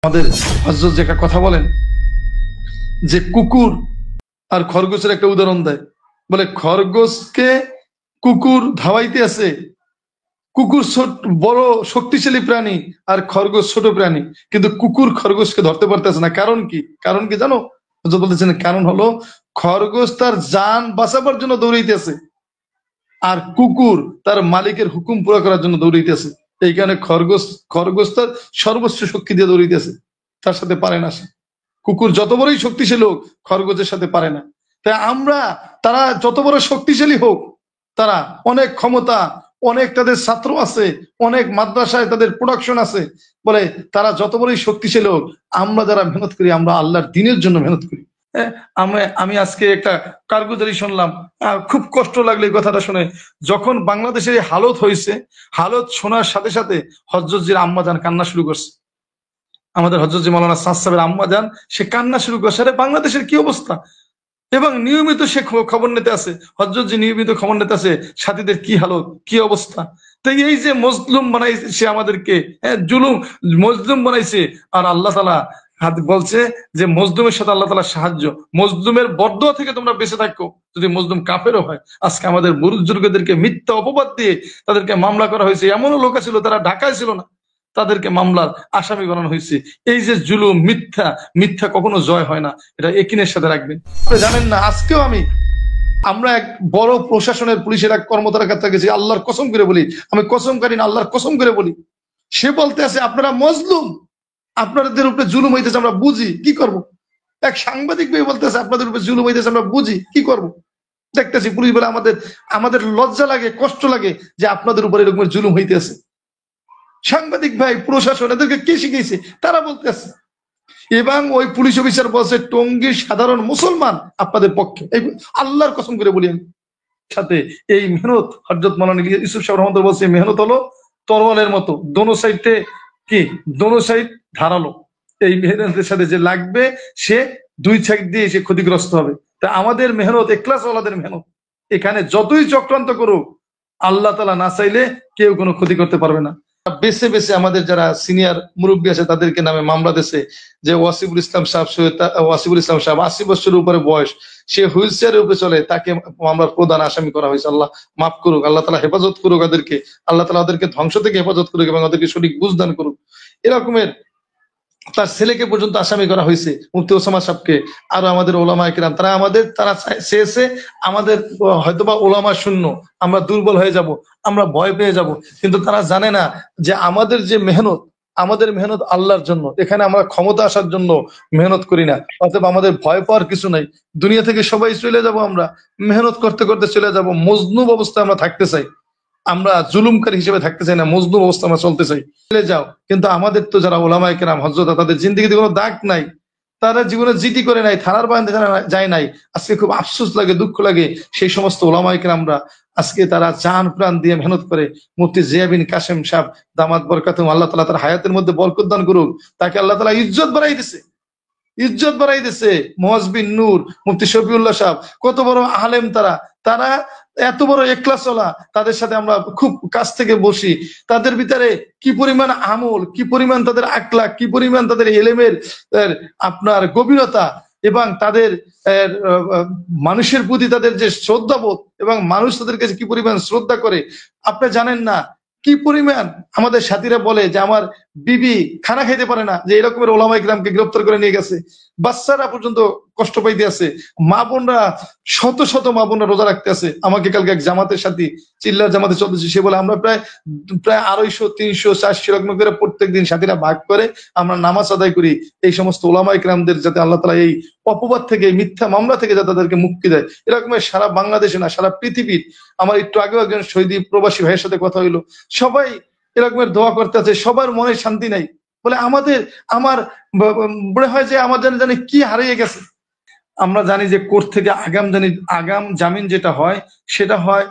আমাদের হযরত যে একটা কথা বলেন যে কুকুর আর খরগোশের একটা উদাহরণ দেয়, বলে খরগোশকে কুকুর ধাওয়াইতে আছে, কুকুর বড় শক্তিশালী প্রাণী আর খরগোশ ছোট প্রাণী, কিন্তু কুকুর খরগোশকে ধরতে পারতেছে না। কারণ কি? কারণ কি জানো? হযরত বলতেছেন কারণ হলো খরগোশ তার জান বাঁচাবার জন্য দৌড়াইতেছে আর কুকুর তার মালিকের হুকুম পুরো করার জন্য দৌড়াইতেছে। এই কারণে খরগোশ তার সর্বোচ্চ শক্তি দিয়ে দৌড়াইতেছে, তার সাথে পারে না সে। কুকুর যত বড়ই শক্তিশালী হোক খরগোশের সাথে পারে না। তাই আমরা, তারা যত বড় শক্তিশালী হোক, তারা অনেক ক্ষমতা, অনেক তাদের ছাত্র আছে, অনেক মাদ্রাসায় তাদের প্রোডাকশন আছে, বলে তারা যত বড়ই শক্তিশালী হোক, আমরা যারা মেহনত করি, আমরা আল্লাহর দ্বীনের জন্য মেহনত করি। হ্যাঁ, আমি আজকে একটা কারগুজারি শুনলাম, খুব কষ্ট লাগলো এই কথাটা শুনে। যখন বাংলাদেশের এই হালত হয়েছে, হালত শোনার সাথে সাথে হযরতজির আম্মা জান কান্না শুরু করছে। আমাদের হযরত মাওলানা সাদ সাহেবের আম্মা জান, সে কান্না শুরু করছে, আরে বাংলাদেশের কি অবস্থা। এবং নিয়মিত সে খবর নিতে আছে, হযরত জি নিয়মিত খবর নিতে আছে সাথীদের কি হালত, কি অবস্থা। তো এই যে মজলুম বানাইছে আমাদেরকে, হ্যাঁ জুলুম, মজলুম বানাইছে। আর আল্লাহ তাআলা বলছে যে মজলুমের সাথে আল্লাহ তাআলা সাহায্য, মজলুমের বরদোয়া থেকে তোমরা বেঁচে থাকো, যদি মজলুম কাফেরও হয়। আজকে আমাদের বুজুর্গদেরকে মিথ্যা অপবাদ দিয়ে তাদেরকে মামলা করা হয়েছে। এমনও লোক ছিল তারা ঢাকায় ছিল না, তাদেরকে মামলার আসামি বানানো হয়েছে। এই যে জুলুম, মিথ্যা, মিথ্যা কখনো জয় হয় না, এটা একিনের সাথে রাখবেন। আপনি জানেন না, আজকেও আমরা এক বড় প্রশাসনের পুলিশের এক কর্মকর্তার কাছে গেছি, আল্লাহর কসম করে বলি, আমি কসম করি না, আল্লাহর কসম করে বলি, সে বলতে আছে আপনারা মজলুম, আপনাদের উপরে জুলুম হইতেছে, আমরা বুঝি, কি করব। এক সাংবাদিক ভাই বলতেছে আপনাদের উপরে জুলুম হইতেছে, আমরা বুঝি, কি করব। দেখতেছি পুলিশ বলে আমাদের আমাদের লজ্জা লাগে, কষ্ট লাগে যে আপনাদের উপরে এরকম জুলুম হইতেছে। সাংবাদিক ভাই, প্রশাসন, এদেরকে কে শিখিয়েছে? তারা বলতেছে। এবং ওই পুলিশ অফিসার বলছে টঙ্গীর সাধারণ মুসলমান আপনাদের পক্ষে, আল্লাহর কসম করে বলি। সাথে এই মেহনত, হযরত মাওলানা ইউসুফ সাহেব রহমাতুল্লাহ বলছে মেহনত হলো তরোয়ালের মতো, দোনো সাইডে কি, দোনো সাইড ধারালো। এই মেহনতের সাথে যে লাগবে সে দুই সাইড দিয়ে সে ক্ষতিগ্রস্ত হবে। তা আমাদের মেহনত, ইখলাস ওয়ালাদের মেহনত, এখানে যতই চক্রান্ত করুক, আল্লাহ তাআলা না চাইলে কেউ কোনো ক্ষতি করতে পারবে না। বেছে বেছে আমাদের যারা সিনিয়র মুরব্বী আছে তাদেরকে নামে মামলা দিয়েছে, যে ওয়াসিবুল ইসলাম সাহেব, ওয়াসিবুল ইসলাম সাহেব 80 বছরের উপরে বয়স, সে হুইল চেয়ারের উপরে চলে, তাকে মামলার প্রধান আসামি করা হয়েছে। আল্লাহ মাফ করুক, আল্লাহ তাআলা হেফাজত করুক ওদেরকে, আল্লাহ তাআলা ওদেরকে ধ্বংস থেকে হেফাজত করুক এবং ওদেরকে সঠিক বুঝ দান করুক। এরকমের তার ছেলেকে পর্যন্ত আসামি করা হয়েছে, মুফতি ওসামা সাহেবকে, আরো আমাদের ওলামা কিরাম, তারা চেয়েছে আমাদের হয়তোবা ওলামা শূন্য, আমরা দুর্বল হয়ে যাব, আমরা ভয় পেয়ে যাব, কিন্তু তারা জানে না যে আমাদের যে মেহনত, আমাদের মেহনত আল্লাহর জন্য। এখানে আমরা ক্ষমতা আসার জন্য মেহনত করি না, অতএব আমাদের ভয় পাওয়ার কিছু নাই। দুনিয়া থেকে সবাই চলে যাব, আমরা মেহনত করতে করতে চলে যাব। মজলুম অবস্থায় আমরা থাকতে চাই, আমরা জুলুমকারী হিসেবে থাকতে চাই না, মজলুম অবস্থা আমরা চলতে চাই, চলে যাও। কিন্তু আমাদের তো যারা ওলামায়ে কেরাম হযরত, তাদের জিন্দেগিতে কোনো দাগ নাই, তারা জীবনে জিডি করে নাই, থানার বাইরে যায় নাই। আজকে খুব আফসোস লাগে, দুঃখ লাগে, সেই সমস্ত ওলামায়ে কেরামরা আজকে তারা জান প্রাণ দিয়ে মেহনত করে। মুফতি জিয়া বিন কাসেম সাহেব দামাত বরকাতুহুম, আল্লাহ তাআলা তার হায়াতের মধ্যে বরকত দান করুক, তাকে আল্লাহ তাআলা ইজ্জত বাড়াই দিছে, ইজ্জত বাড়াই দিছে। মুয়াজ বিন নূর, মুফতি শফিউল্লাহ সাহেব, কত বড় আলেম তারা, তারা এত বড় ইখলাসওয়ালা, তাদের সাথে আমরা খুব কাছ থেকে বসি, তাদের ভিতরে কি পরিমাণ আমল, কি পরিমাণ তাদের আখলাক, কি পরিমাণ তাদের ইলমের আপনার গভীরতা, এবং তাদের মানুষের প্রতি তাদের যে শ্রদ্ধাবোধ, এবং মানুষ তাদের কাছে কি পরিমাণ শ্রদ্ধা করে আপনি জানেন না। কি পরিমাণ আমাদের সাথীরা বলে যে আমার বিবি খানা খাইতে পারে না, যে এরকমের ওলামায়ে কিরামকে গ্রেফতার করে নিয়ে গেছে, বাচ্চারা পর্যন্ত কষ্ট পাইতে আছে, মা বোনরা, শত শত মা বোনরা রোজা রাখতে আছে। আমাকে কালকে এক জামাতের সাথী, চিল্লার জামাতে চলতেছি, সে বলে আমরা প্রায় 250, 300, 400 এরকম করে প্রত্যেকদিন সাথীরা ভাগ করে আমরা নামাজ আদায় করি, এই সমস্ত ওলামায়ে কিরামদের যাতে আল্লাহ তাআলা এই অপবাদ থেকে, মিথ্যা মামলা থেকে যাতে তাদেরকে মুক্তি দেয়। এরকমের সারা বাংলাদেশে না, সারা পৃথিবীর। আমার একটু আগেও একজন শহীদ প্রবাসী ভাইয়ের সাথে কথা হইলো, সবাই এরকমের দোয়া করতে আছে, সবার মনে শান্তি নাই। বলে আমার মনে হয় যে আমার জানি কি হারিয়ে গেছে। আমরা জানি যে কোর্ট থেকে আগাম জামিন যেটা হয়, সেটা হয়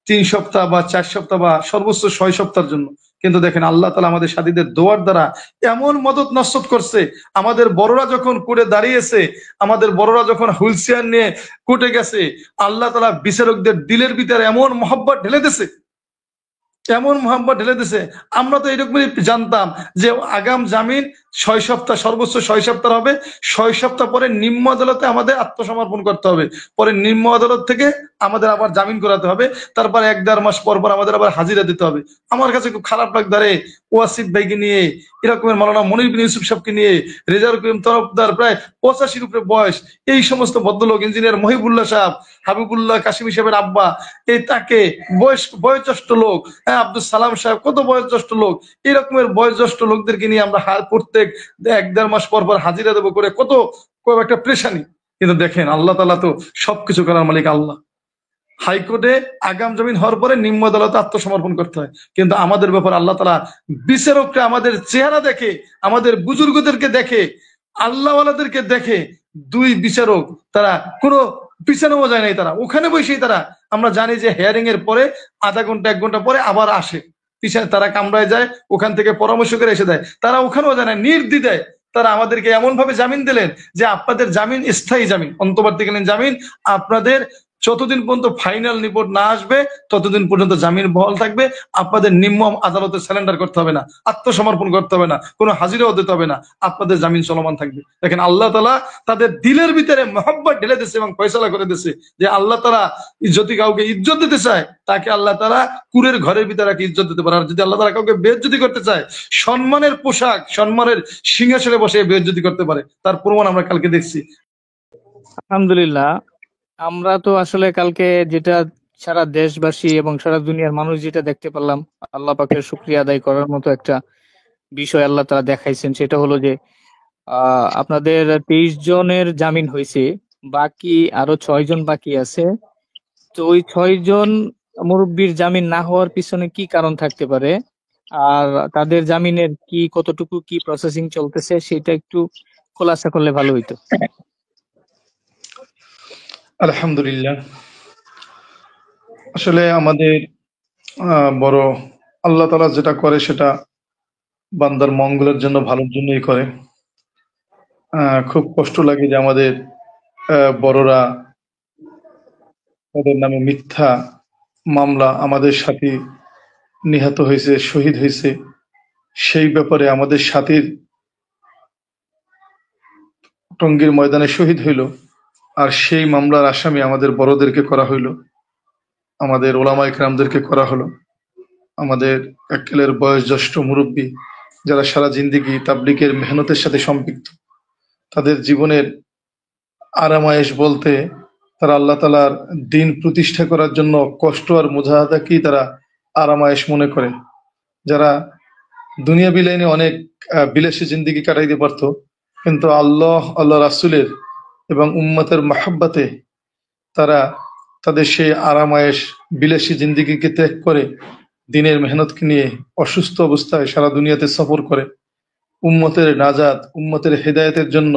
3 সপ্তাহ বা 4 সপ্তাহ বা সর্বোচ্চ 6 সপ্তাহের জন্য। কিন্তু দেখেন আল্লাহ তাআলা আমাদের সাথীদের দোয়ার দ্বারা এমন মদদ নসরত করছে। আমাদের বড়রা যখন কোর্টে দাঁড়িয়েছে, আমাদের বড়রা যখন হুইল চেয়ার নিয়ে কোর্টে গেছে, আল্লাহ তাআলা বিচারকদের দিলের ভিতরে এমন মহব্বত ঢেলে দিয়েছে, এমন মোহাম্মদ ঢেলে দিছে। আমরা তো এরকমই জানতাম যে আগাম জামিন 6 সপ্তাহ, সর্বোচ্চ 6 সপ্তাহ হবে। 6 সপ্তাহ পরে নিম্ন আদালতে আমাদের আত্মসমর্পণ করতে হবে, পরে নিম্ন আদালত থেকে আমাদের আবার জামিন করাতে হবে, তারপর 1-1.5 মাস পর পর আমাদের আবার হাজিরা দিতে হবে। আমার কাছে খুব খারাপ লাগতো রে, ওয়াসিফ ভাইকে নিয়ে, এরকমের মাওলানা মনির বিন ইউসুফ সাহেবকে নিয়ে, রেজাউল করিম তরফদার প্রায় 85-র উপরে বয়স, এই সমস্ত ভদ্রলোক, ইঞ্জিনিয়ার মহিবুল্লাহ সাহেব, হাবিবুল্লাহ কাশিমি সাহেবের আব্বা, এই তাকে বয়োজ্যেষ্ঠ লোক, হ্যাঁ, আব্দুল সালাম সাহেব, কত বয়োজ্যেষ্ঠ লোক, এরকমের বয়োজ্যেষ্ঠ লোকদেরকে নিয়ে আমরা প্রত্যেক 1-1.5 মাস পর পর হাজিরা দেবো করে কত একটা প্রেশানি। কিন্তু দেখেন আল্লাহ তাআলা তো সবকিছু করার মালিক আল্লাহ। হাইকোর্টে আগাম জামিন হওয়ার পরে নিম্ন আদালতে আত্মসমর্পণ করতে হয়, কিন্তু আমাদের ব্যাপার আল্লাহ তাআলা বিচারকরা আমাদের চেহারা দেখে, আমাদের বুজুর্গদেরকে দেখে, আল্লাহওয়ালাদেরকে দেখে। দুই বিচারক তারা কোনো পিছানোও যায় নাই, তারা ওখানে বসেই তারা, আমরা জানি যে হেয়ারিং এর পরে আধা ঘন্টা 1 ঘন্টা পরে আবার আসে, পিছনে তারা কামরায় যায়, ওখান থেকে পরামর্শ করে এসে দেয়। তারা ওখানেও যায় না, নির্দ্বিধায় তারা আমাদেরকে এমন ভাবে জামিন দিলেন যে আপনাদের জামিন স্থায়ী জামিন, অন্তর্বর্তীকালীন জামিন, আপনাদের যতদিন পর্যন্ত ফাইনাল রিপোর্ট না আসবে ততদিন পর্যন্ত জামিন বহাল থাকবে। আপনাদের নিম্ন আদালতে স্যালেন্ডার করতে হবে না, আত্মসমর্পণ করতে হবে না, কোনো হাজিরাও দিতে হবে না, আপনাদের জামিন চলমান থাকবে। দেখেন আল্লাহ তাআলা তাদের দিলের ভিতরে মহব্বত ঢেলে দিয়েছে এবং ফয়সালা করে দিয়েছে যে আল্লাহ তাআলা যদি কাউকে ইজ্জত দিতে চায় তাকে আল্লাহ তাআলা কুরের ঘরের ভিতরে রাখে ইজ্জত দিতে পারে, আর যদি আল্লাহ তাআলা কাউকে বেইজ্জতি করতে চায় সম্মানের পোশাক, সম্মানের সিংহাসনে বসে বেইজ্জতি করতে পারে। তার প্রমাণ আমরা কালকে দেখছি। আলহামদুলিল্লাহ। আমরা তো আসলে কালকে যেটা সারা দেশবাসী এবং সারা দুনিয়ার মানুষ যেটা দেখতে পারলাম, আল্লাহ পাকের শুকরিয়া আদায় করার মতো একটা বিষয় আল্লাহ তাআলা দেখাইছেন, সেটা হলো যে আপনাদের 23 জনের জামিন হয়েছে, বাকি আরো 6 জন বাকি আছে। তো ওই 6 জন মুরব্বির জামিন না হওয়ার পিছনে কি কারণ থাকতে পারে, আর তাদের জামিনের কি কতটুকু কি প্রসেসিং চলতেছে, সেটা একটু খোলাসা করলে ভালো হইতো। আলহামদুলিল্লাহ, আসলে আমাদের বড় আল্লাহ তাআলা যেটা করে সেটা বান্দার মঙ্গলের জন্য, ভালোর জন্যই করে। খুব কষ্ট লাগে যে আমাদের বড়রা তাদের নামে মিথ্যা মামলা, আমাদের সাথী নিহত হয়েছে, শহীদ হয়েছে, সেই ব্যাপারে আমাদের সাথীর টঙ্গীর ময়দানে শহীদ হইল, আর সেই মামলার আসামি আমাদের বড়দেরকে করা হইল, আমাদের ওলামা ইকরামদেরকে করা হলো, আমাদের এক্কেলের বয়োজ্যেষ্ঠ মুরব্বী যারা সারা জিন্দেগি তাবলিগের মেহনতের সাথে সম্পৃক্ত, তাদের জীবনের আরামায়েশ বলতে তারা আল্লাহ তাআলার দিন প্রতিষ্ঠা করার জন্য কষ্ট আর মুজাহাদাকেই তারা আরামায়েশ মনে করে। যারা দুনিয়া বিলাইনে অনেক বিলাসী জিন্দেগি কাটাইতে পারত, কিন্তু আল্লাহ রাসূলের এবং উম্মতের মাহাব্বাতে তারা তাদের সেই আরামায়েশ বিলাসী জিন্দেগিকে ত্যাগ করে দিনের মেহনতকে নিয়ে অসুস্থ অবস্থায় সারা দুনিয়াতে সফর করে উম্মতের নাজাত, উম্মতের হেদায়েতের জন্য,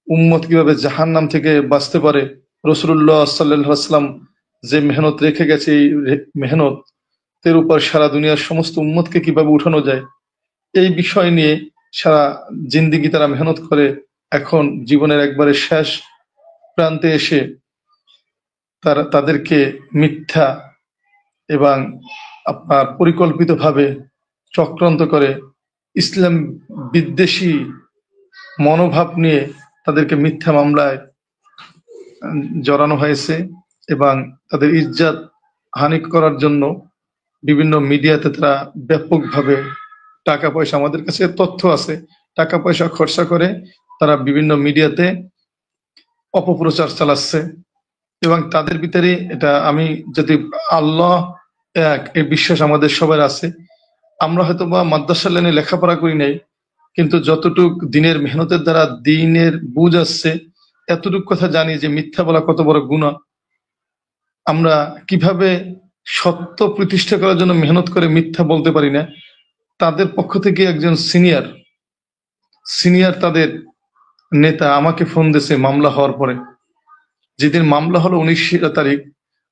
উম্মত কিভাবে জাহান্নাম থেকে বাঁচতে পারে, রাসূলুল্লাহ সাল্লাল্লাহু আলাইহি ওয়াসাল্লাম যে মেহনত রেখে গেছে, এই মেহনতের উপর সারা দুনিয়ার সমস্ত উম্মতকে কিভাবে উঠানো যায়, এই বিষয় নিয়ে সারা জিন্দেগি তারা মেহনত করে। এখন জীবনের একবারে শেষ প্রান্তে এসে তাদেরকে মিথ্যা এবং আপনার পরিকল্পিতভাবে চক্রান্ত করে ইসলাম বিদ্বেষী মনোভাব নিয়ে তাদেরকে মিথ্যা মামলায় জড়ানো হয়েছে, এবং তাদের ইজ্জত হানি করার জন্য বিভিন্ন মিডিয়াতে তারা ব্যাপকভাবে টাকা পয়সা, আমাদের কাছে তথ্য আছে, টাকা পয়সা খরচা করে তারা বিভিন্ন মিডিয়াতে অপপ্রচার চালাচ্ছে। এবং তাদের ভিতরে এটা, আমি যদি আল্লাহ এক, এই বিশ্বাস আমাদের সবার আছে। আমরা হয়তো বা মাদ্রাসা লাইনে লেখাপড়া করি নাই, কিন্তু যতটুক দিনের মেহনতের দ্বারা দিনের বুঝ আসছে, এতটুক কথা জানি যে মিথ্যা বলা কত বড় গুনাহ। আমরা কিভাবে সত্য প্রতিষ্ঠা করার জন্য মেহনত করে মিথ্যা বলতে পারি না। তাদের পক্ষ থেকে একজন সিনিয়র তাদের নেতা আমাকে ফোন দিয়েছে মামলা হওয়ার পরে। যেদিন মামলা হলো 19 তারিখ,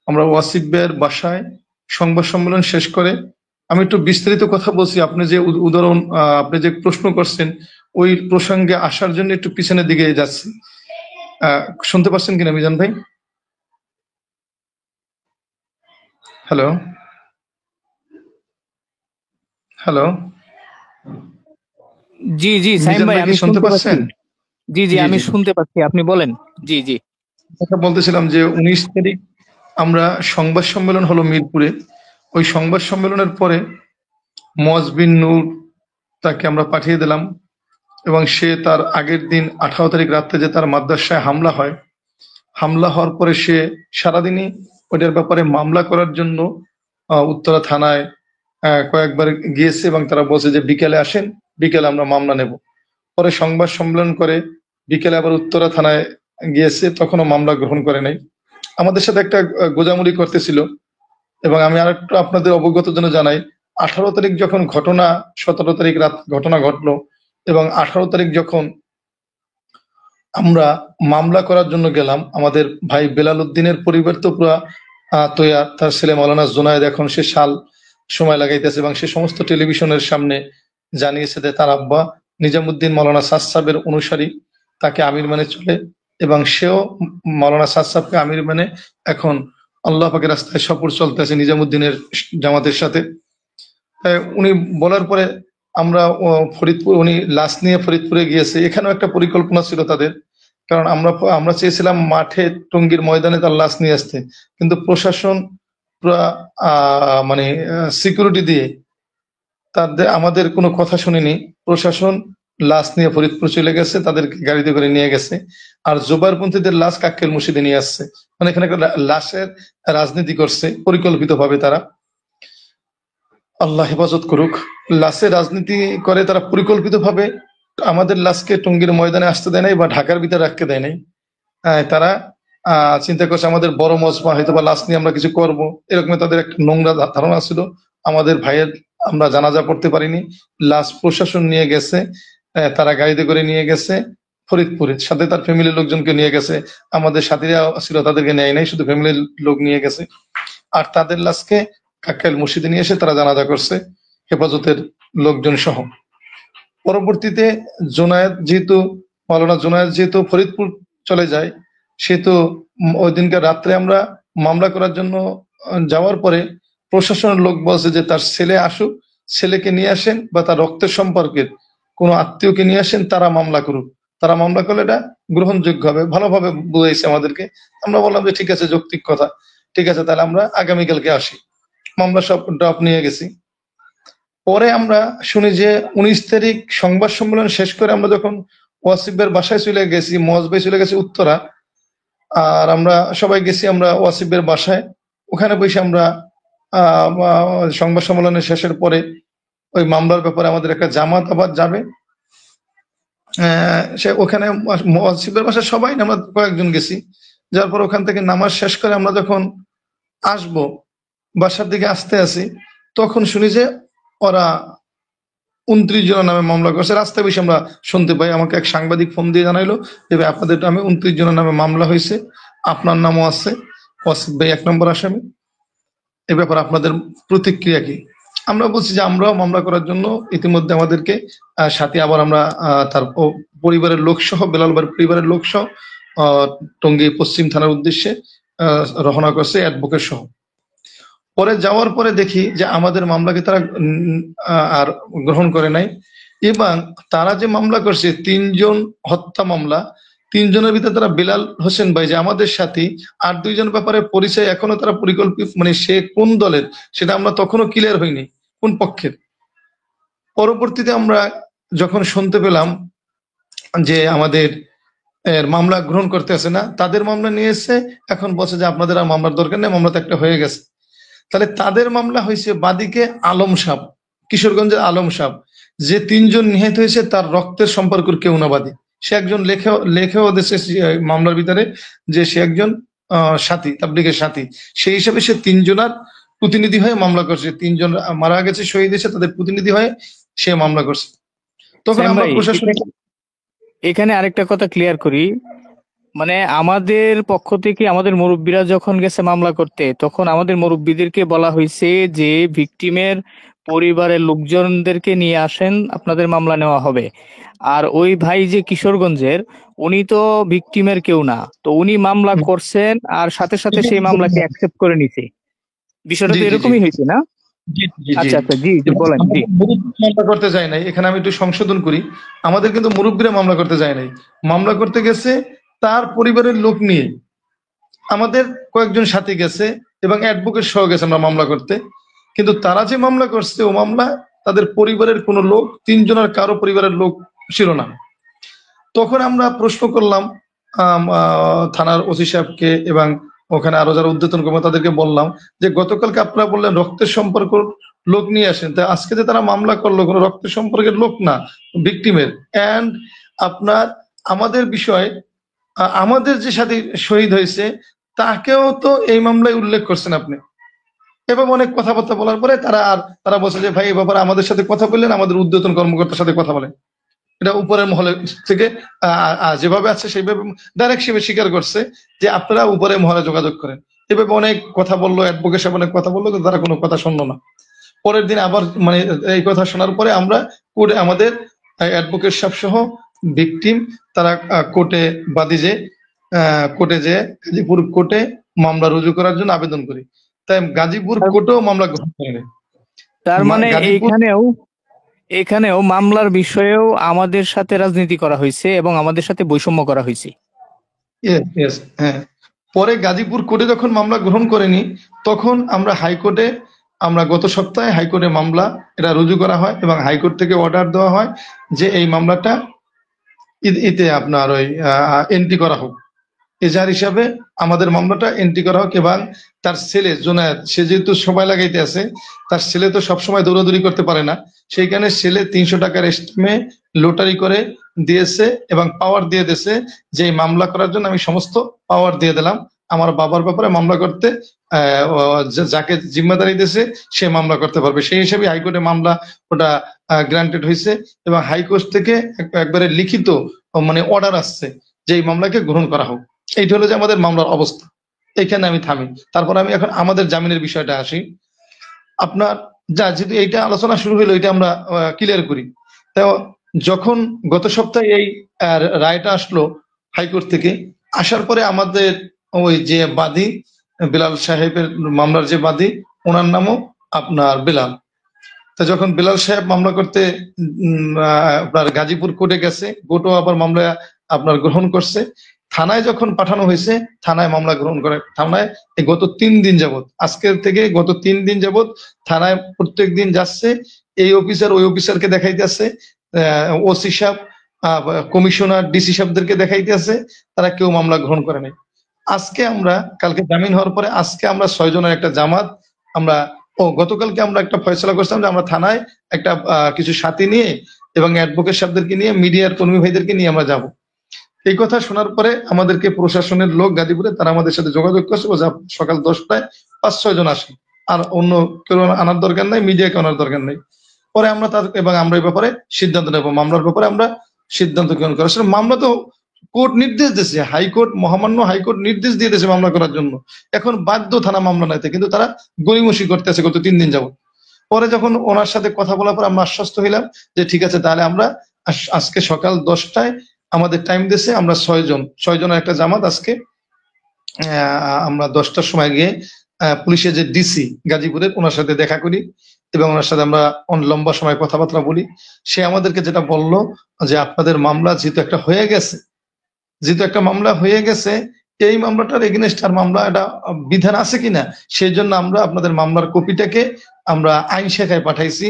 আমরা ওয়াসিফ ভাইয়ের বাসায় সংবাদ সম্মেলন শেষ করে আমি একটু বিস্তারিত কথা বলছি। আপনি যে উদাহরণ, আপনি যে প্রশ্ন করছেন, ওই প্রসঙ্গে আসার জন্য একটু পিছনের দিকে যাচ্ছি। শুনতে পাচ্ছেন কিনা মিজান ভাই? হ্যালো। হ্যালো, জি জি সাইম মিজান ভাই, ভাই কি আমি শুনতে শুনতে পাচ্ছি। পাচ্ছেন? জি জি, জি আমি জি জি। শুনতে পাচ্ছি, আপনি বলেন। জি জি। কথা বলতেছিলাম যে 19 তারিখ আমরা সংবাদ সম্মেলন হলো মিরপুরে। ওই সংবাদ সম্মেলনের পরে মুয়াজ বিন নূর তাকে আমরা পাঠিয়ে দিলাম, এবং সে তার আগের দিন 18 তারিখ রাত্রে যে তার মাদ্রাসায় হামলা হয়, হামলা হওয়ার পরে সে সারাদিনই ওইটার ব্যাপারে মামলা করার জন্য উত্তরা থানায় কয়েকবার গিয়েছে, এবং তারা বলছে যে বিকেলে আসেন, বিকেলে আমরা মামলা নেব। পরে সংবাদ সম্মেলন করে বিকেলে আবার উত্তরা থানায় গিয়েছে, তখনও মামলা গ্রহণ করে নাই। আমাদের সাথে একটা গোঁজামুলি করতেছিল। এবং আমি আরেকটু আপনাদের অবগত জন্য জানাই, 18 তারিখ যখন ঘটনা, 17 তারিখ রাত ঘটনা ঘটলো, এবং 18 তারিখ যখন আমরা মামলা করার জন্য গেলাম, আমাদের ভাই বেলাল উদ্দিনের পরিবার তো পুরা তৈয়ার, তার ছেলে মৌলানা জুনায়েদ এখন সে সময় লাগাইতেছে, এবং সে সমস্ত টেলিভিশনের সামনে জানিয়েছে যে তার আব্বা নিজামুদ্দিন মৌলানা সাদ সাহেবের অনুসারী, তাকে আমির মানে চলে, এবং সেও মৌলানা সাদ সাহেবকে আমির মানে এখন আল্লাহ পাকের রাস্তায় সফর চলতেছে নিজামুদ্দিনের জামাতের সাথে। উনি বলার পরে আমরা ফরিদপুর, উনি লাশ নিয়ে ফরিদপুরে গিয়েছে, এখানেও একটা পরিকল্পনা ছিল তাদের। কারণ আমরা আমরা চেয়েছিলাম মাঠে টঙ্গীর ময়দানে তার লাশ নিয়ে আসতে, কিন্তু প্রশাসন পুরা মানে সিকিউরিটি দিয়ে তাদের আমাদের কোনো কথা শুনেনি। প্রশাসন লাশ নিয়ে ফরিদপুর চলে গেছে, তাদেরকে গাড়িতে করে নিয়ে গেছে। আর জোবারপন্থীদের লাশ কাক্কেল মসজিদে নিয়ে আসছে। মানে এখানে একটা লাশের রাজনীতি করছে পরিকল্পিতভাবে তারা। আল্লাহ হেফাজত করুক। লাশের রাজনীতি করে তারা পরিকল্পিতভাবে আমাদের লাশকে টঙ্গীর ময়দানে আসতে দেয় নাই বা ঢাকার ভিতরে রাখতে দেয় নাই। তারা চিন্তা করছে আমাদের বড় মজমা, হয়তো বা লাশ নিয়ে আমরা কিছু করব, এরকম তাদের একটা নোংরা ধারণা ছিল। আমাদের ভাইয়ের আমরা জানাজা পড়তে পারিনি, লাশ প্রশাসন নিয়ে গেছে, তারা গাড়িতে করে নিয়ে গেছে ফরিদপুরে, সাথে তার ফ্যামিলির লোকজনকে নিয়ে গেছে। আমাদের সাথীরা ছিল, তাদেরকে নেয় নাই, শুধু ফ্যামিলির লোক নিয়ে গেছে। আর তাদের লাশকে কাকরাইল মসজিদে নিয়ে এসে তারা জানাজা করছে হেফাজতের লোকজন সহ। পরবর্তীতে মাওলানা জুনায়েদ যেহেতু ফরিদপুর চলে যায়, সেহেতু ওই দিনকার রাত্রে আমরা মামলা করার জন্য যাওয়ার পরে প্রশাসনের লোক বলছে যে তার ছেলে আসুক, ছেলেকে নিয়ে আসেন, বা তার রক্তের সম্পর্কের কোনো আত্মীয়কে নিয়ে আসেন, তারা মামলা করুক। তারা মামলা করলে এটা গ্রহণযোগ্য হবে, ভালোভাবে বুঝাইছে আমাদেরকে। আমরা বললাম যে ঠিক আছে, যৌক্তিক কথা, ঠিক আছে, তাহলে আমরা আগামীকালকে আসি। মামলা সব ড্রাফট নিয়ে গেছি। পরে আমরা শুনি যে 19 তারিখ সংবাদ সম্মেলন শেষ করে আমরা যখন ওয়াসিফের বাসায় চলে গেছি, মুয়াজ ভাই চলে গেছে উত্তরা, আর আমরা সবাই গেছি আমরা ওয়াসিফের বাসায়। ওখানে বসে আমরা সংবাদ সম্মেলনের শেষের পরে ওই মামলার ব্যাপারে আমাদের একটা জামাত আবার যাবে। সে ওখানে ওয়াসিফের বাসায় সবাই না, আমরা কয়েকজন গেছি। যার পর ওখান থেকে নামাজ শেষ করে আমরা যখন আসবো, বাসার দিকে আসতে আসি, তখন শুনি যে ওরা 29 জনের নামে মামলা করছে। রাস্তায় বেশি আমরা শুনতে পাই, আমাকে এক সাংবাদিক ফোন দিয়ে জানাইলো যে ভাই আপনাদের নামে 29 জনের নামে মামলা হয়েছে, আপনার নামও আছে, ওয়াসিফ ভাই 1 নম্বর আসামি। এ ব্যাপারে আপনাদের প্রতিক্রিয়া কি? আমরা বলছি যে আমরাও মামলা করার জন্য ইতিমধ্যে আমাদেরকে সাথে আবার আমরা তার পরিবারের লোক সহ, বেলাল ভাইয়ের পরিবারের লোক সহ টঙ্গী পশ্চিম থানার উদ্দেশ্যে রওনা করছে, অ্যাডভোকেট সহ। পরে যাওয়ার পরে দেখি যে আমাদের মামলাকে তারা আর গ্রহণ করে নাই, এবং তারা যে মামলা করছে 3 জন হত্যা মামলা, 3 জনের ভিতরে তারা বেলাল হোসেন ভাই যে আমাদের সাথী, আর 2 জনের ব্যাপারে পরিচয় এখনো তারা পরিকল্পিত, মানে সে কোন দলের সেটা আমরা তখনও ক্লিয়ার হয়নি, কোন পক্ষের। পরবর্তীতে আমরা যখন শুনতে পেলাম যে আমাদের মামলা গ্রহণ করতে আসে না, তাদের মামলা নিয়ে এসে এখন বলছে যে আপনাদের আর মামলার দরকার নেই, মামলা তো একটা হয়ে গেছে। তাহলে তাদের মামলা হয়েছে বাদীকে আলম সাহ, কিশোরগঞ্জের আলম সাহ, যে 3 জন নিহত হয়েছে তার রক্তের সম্পর্কের কেউ না বাদী। সে একজন লেখেও দেশে মামলার ভিতরে যে সে একজন সাথী, তাবলীগের সাথী। সেই হিসাবে সে 3 জনার প্রতিনিধি হয়ে মামলা করছে। 3 জন মারা গেছে শহীদ হয়েছে, তাদের প্রতিনিধি হয়ে সে মামলা করছে। তখন সাইম আমরা ভাই, প্রশাসন এখানে আরেকটা কথা ক্লিয়ার করি। মানে আমাদের পক্ষ থেকে আমাদের মুরব্বীরা যখন গেছে মামলা করতে, তখন আমাদের মুরব্বীদেরকে বলা হয়েছে যে ভিকটিমের পরিবারের লোকজনদেরকে নিয়ে আসেন, আপনাদের মামলা নেওয়া হবে। আর ওই ভাই যে কিশোরগঞ্জের, উনি তো ভিকটিমের কেউ না, তো উনি মামলা করছেন আর সাথে সাথে সেই মামলাকে অ্যাকসেপ্ট করে নিছে। বিষয়টা জি তো জি জি এরকমই হয়েছে না? জি জি জি আচ্ছা আচ্ছা, জি জি এবং বলেন, জি। আমাদের মুরব্বী মামলা করতে যায় নাই, এখানে আমি একটু সংশোধন করি। আমাদের কিন্তু মুরব্বীরা মামলা করতে যায় নাই, মামলা করতে গেছে তার পরিবারের লোক নিয়ে। আমাদের কয়েকজন সাথী গেছে এবং অ্যাডভোকেট সহ গেছে আমরা মামলা করতে। কিন্তু তারা যে মামলা করছে ও মামলা তাদের পরিবারের কোনো লোক, তিনজনের কারো পরিবারের লোক ছিল না। তখন আমরা প্রশ্ন করলাম থানার ওসি সাহেবকে এবং ওখানে আরো যারা উদ্যতন কর্মী তাদেরকে বললাম যে গতকালকে আপনারা বললেন রক্তের সম্পর্ক লোক নিয়ে আসেন, তা আজকে যে তারা মামলা করলো কোনো রক্তের সম্পর্কের লোক না, ভিকটিমের। অ্যান্ড আপনার আমাদের বিষয় আমাদের যে সাথে শহীদ হয়েছে তাকেও তো এই মামলায় উল্লেখ করছেন আপনি। এভাবে অনেক কথাবার্তা বলার পরে তারা বলছে যে ভাই এই ব্যাপারে আমাদের সাথে কথা বললেন, আমাদের উদ্যতন কর্মকর্তার সাথে কথা বলেন। এটা উপরের মহলে থেকে যেভাবে আছে সেইভাবে ডাইরেক্ট সেভাবে স্বীকার করছে যে আপনারা উপরের মহলে যোগাযোগ করেন। এভাবে অনেক কথা বললো, অ্যাডভোকেট সাহেব অনেক কথা বললো, কিন্তু তারা কোনো কথা শুনলো না। পরের দিন আবার মানে এই কথা শোনার পরে আমরা কোর্টে আমাদের অ্যাডভোকেট সাহেব সহ ভিকটিম তারা কোর্টে বাদী যে কোর্টে যে গাজীপুর কোর্টে মামলা রুজু করার জন্য আবেদন করি। তাই গাজীপুর কোর্টেও মামলা গ্রহণ করেনি। তার মানে গাজীপুর এখানেও মামলার বিষয়েও আমাদের সাথে রাজনীতি করা হয়েছে এবং আমাদের সাথে বৈষম্য করা হয়েছে। হ্যাঁ, পরে গাজীপুর কোর্টে যখন মামলা গ্রহণ করেনি তখন আমরা হাইকোর্টে, আমরা গত সপ্তাহে হাইকোর্টে মামলা এটা রুজু করা হয় এবং হাইকোর্ট থেকে অর্ডার দেওয়া হয় যে এই মামলাটা এতে আপনার ওই এন্ট্রি করা হোক, এজাহার হিসাবে আমাদের মামলাটা এন্ট্রি করা হোক। এবং তার ছেলে জোনায়েদ, সে যেহেতু সময় লাগাইতে আছে, তার ছেলে তো সবসময় দৌড়াদৌড়ি করতে পারে না, সেইখানে ছেলে 300 টাকার স্ট্যাম্পে লোটারি করে দিয়েছে এবং পাওয়ার দিয়ে দিয়েছে যে এই মামলা করার জন্য আমি সমস্ত পাওয়ার দিয়ে দিলাম, আমার বাবার ব্যাপারে মামলা করতে যাকে জিম্মেদারি দিয়েছে সে মামলা করতে পারবে। সেই হিসেবে হাইকোর্টে মামলা ওটা গ্রান্টেড হয়েছে এবং হাইকোর্ট থেকে একবারে লিখিত মানে অর্ডার আসছে যে এই মামলাকে গ্রহণ করা হোক। এইটা হলো যে আমাদের মামলার অবস্থা। এখানে আমি থামি, তারপর আমি এখন আমাদের জামিনের বিষয়টা আসি। আপনার যেহেতু এইটা আলোচনা শুরু হলো এটা আমরা ক্লিয়ার করি। তো যখন গত সপ্তাহে এই রায়টা আসলো হাইকোর্ট থেকে, আসার পরে আমাদের ওই যে বাদী বিলাল সাহেবের মামলার যে বাদী, ওনার নামও আপনার বিলাল। তা যখন বিলাল সাহেব মামলা করতে আপনার গাজীপুর কোর্টে গেছে, কোর্টও আবার মামলা আপনার গ্রহণ করছে। থানায় যখন পাঠানো হয়েছে থানায় মামলা গ্রহণ করে, থানায় গত 3 দিন যাবত, আজকের থেকে গত 3 দিন যাবত থানায় প্রত্যেক দিন যাচ্ছে, এই অফিসার ওই অফিসারকে দেখাইতেছে, ওসি সাহেব কমিশনার ডিসি সাহেবদেরকে দেখাইতেছে, তারা কেউ মামলা গ্রহণ করে নাই। আজকে আমরা কালকে জামিন হওয়ার পরে আজকে আমরা 6 জনের একটা জামাত, আমরা গতকালকে আমরা একটা ফয়সলা করছিলাম যে আমরা থানায় একটা কিছু সাথী নিয়ে এবং অ্যাডভোকেট সাহেবদেরকে নিয়ে, মিডিয়ার কর্মী ভাইদেরকে নিয়ে আমরা যাব। এই কথা শোনার পরে আমাদেরকে প্রশাসনের লোক গাজীপুরে তারা আমাদের সাথে যোগাযোগ করছে, সকাল 10টায় 5-6 জন আসে, আর অন্য কেউ আনার দরকার নাই, মিডিয়াকে আনার দরকার নেই। পরে আমরা তার এবং আমরা এই ব্যাপারে সিদ্ধান্ত নেব, মামলার ব্যাপারে আমরা সিদ্ধান্ত গ্রহণ করা। আসলে মামলা তো কোর্ট নির্দেশ দিয়েছে, হাইকোর্ট, মহামান্য হাইকোর্ট নির্দেশ দিয়ে দিয়েছে মামলা করার জন্য। এখন বাধ্য থানা মামলা নাইতে, কিন্তু তারা গড়িমসি করতেছে গত 3 দিন যাবত। পরে যখন ওনার সাথে কথা বলার পর আমরা আশ্বস্ত হইলাম যে ঠিক আছে, তাহলে আমরা আজকে সকাল 10টায় আমাদের টাইম দিয়েছে, আমরা 6 জনের একটা জামাত আজকে আমরা 10টার সময় গিয়ে পুলিশের যে ডিসি গাজীপুরের ওনার সাথে দেখা করি এবং ওনার সাথে আমরা লম্বা সময় কথাবার্তা বলি। সে আমাদেরকে যেটা বললো যে আপনাদের মামলা যেহেতু একটা হয়ে গেছে, এই মামলাটার এগেনস্ট আর মামলা এটা বিধান আছে কিনা, সেই জন্য আমরা আপনাদের মামলার কপিটাকে আমরা আইন শাখায় পাঠাইছি,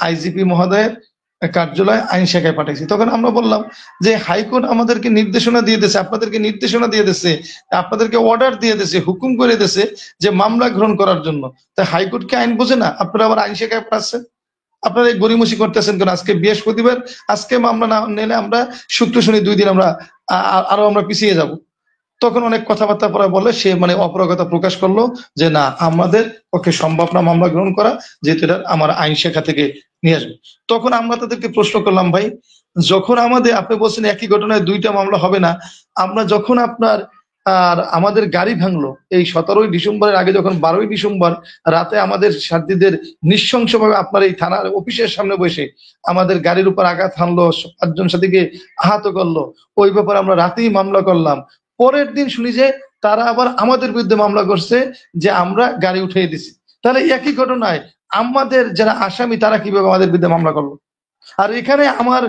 আইজিপি মহোদয়ের কার্যালয় আইন শাখায় পাঠাইছি। তখন আমরা বললাম যে হাইকোর্ট আমাদেরকে নির্দেশনা দিয়ে দিয়েছে, আপনাদেরকে নির্দেশনা দিয়ে দিয়েছে, আপনাদেরকে অর্ডার দিয়ে দিয়েছে, হুকুম করে দিয়েছে যে মামলা গ্রহণ করার জন্য। তাই হাইকোর্ট কি আইন বোঝে না? আপনারা আবার আইন শাখায় পাঠাচ্ছেন, আপনারা এই গড়িমসি করতেছেন কেন? আজকে বৃহস্পতিবার, আজকে মামলা না নিলে আমরা শুক্র শনি 2 দিন আমরা আরো আমরা পিছিয়ে যাব। তখন অনেক কথাবার্তা পরে বলে সে মানে অপারগতা প্রকাশ করলো যে না, আমাদের পক্ষে সম্ভব না মামলা গ্রহণ করা, যেহেতু এটা আমার আইন শাখা থেকে নিয়ে আসবে। তখন আমরা তাদেরকে প্রশ্ন করলাম, ভাই যখন আমাদের, আপনি বলছেন একই ঘটনায় 2টা মামলা হবে না, আমরা যখন আপনার আর আমাদের গাড়ি ভাঙলো এই 17ই ডিসেম্বরের আগে, যখন 12ই ডিসেম্বর রাতে আমাদের সাথীদের নৃশংসভাবে আপনার এই থানার অফিসের সামনে বসে আমাদের গাড়ির উপর আঘাত হানলো, 5 জন সাথীকে আহত করলো, ওই ব্যাপারে আমরা রাতেই মামলা করলাম। পরের দিন শুনি যে তারা আবার আমাদের বিরুদ্ধে মামলা করছে যে আমরা গাড়ি উঠিয়ে দিছি। তাহলে একই ঘটনায় আমাদের যারা আসামি তারা কিভাবে আমাদের বিরুদ্ধে মামলা করলো? আর এখানে আমার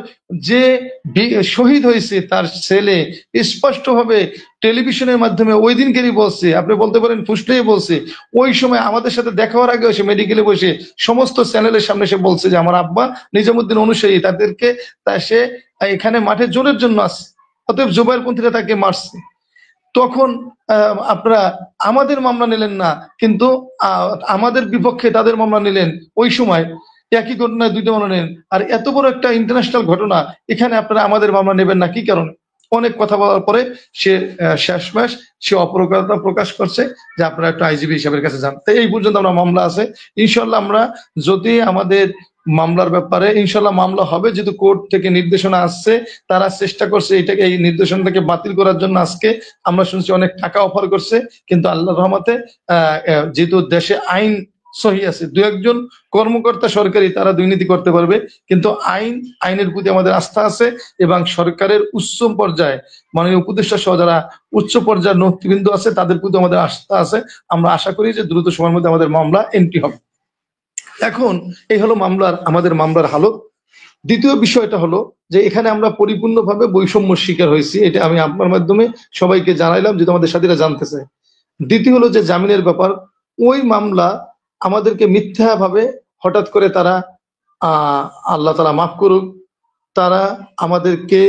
যে শহীদ হয়েছে তার ছেলে স্পষ্টভাবে টেলিভিশনের মাধ্যমে ওই দিনকেরই বলছে, আপনি বলতে পারেন ফুসলিয়ে বলছে, ওই সময় আমাদের সাথে দেখা হওয়ার আগে সে মেডিকেলে বসে সমস্ত চ্যানেলের সামনে সে বলছে যে আমার আব্বা নিজামুদ্দিন অনুসারী, তাদেরকে সে এখানে মাঠে জোরের জন্য আসছে, অতএব জুবাইরপন্থীরা তাকে মারছে। তখন আপনারা আমাদের মামলা নিলেন না, কিন্তু আমাদের বিপক্ষে তাদের মামলা নিলেন। ওই সময় একই ঘটনায় দুইটা মামলা নেন, আর এত বড় একটা ইন্টারন্যাশনাল ঘটনা এখানে আপনারা আমাদের মামলা নেবেন না কি কারণে? অনেক কথা বলার পরে সে শেষমেশ সে অপরগতা প্রকাশ করছে যে আপনারা একটু আইজিবি হিসাবের কাছে যান। তো এই পর্যন্ত আমরা মামলা আছে, ইনশাল্লাহ আমরা যদি আমাদের মামলার ব্যাপারে ইনশাল্লাহ মামলা হবে, যেহেতু কোর্ট থেকে নির্দেশনা আসছে, তারা চেষ্টা করছে এটাকে, এই নির্দেশনটাকে বাতিল করার জন্য। আজকে আমরা শুনছি অনেক টাকা অফার করছে, কিন্তু আল্লাহর রহমতে যেহেতু দেশে আইন সহি আছে, দু একজন কর্মকর্তা সরকারি তারা দুর্নীতি করতে পারবে, কিন্তু আইনের প্রতি আমাদের আস্থা আছে, এবং সরকারের উচ্চ পর্যায়ে মাননীয় উপদেষ্টা সহ যারা উচ্চ পর্যায়ের নেতৃবৃন্দ আছে তাদের প্রতি আমাদের আস্থা আছে। আমরা আশা করি যে দ্রুত সময়ের মধ্যে আমাদের মামলা এন্ট্রি হবে। এখন এই হলো আমাদের মামলার হালত। দ্বিতীয় বিষয়টা হলো যে এখানে আমরা পরিপূর্ণভাবে বৈষম্য শিকার হয়েছি, এটা আমি আপনার মাধ্যমে সবাইকে জানাইলাম, যেহেতু আমাদের সাথীরা জানতে চায়। দ্বিতীয় হলো যে জামিনের ব্যাপার, ওই মামলা আমাদেরকে মিথ্যাভাবে হঠাৎ করে তারা আল্লাহ তাআলা মাফ করুক, তারা আমাদেরকে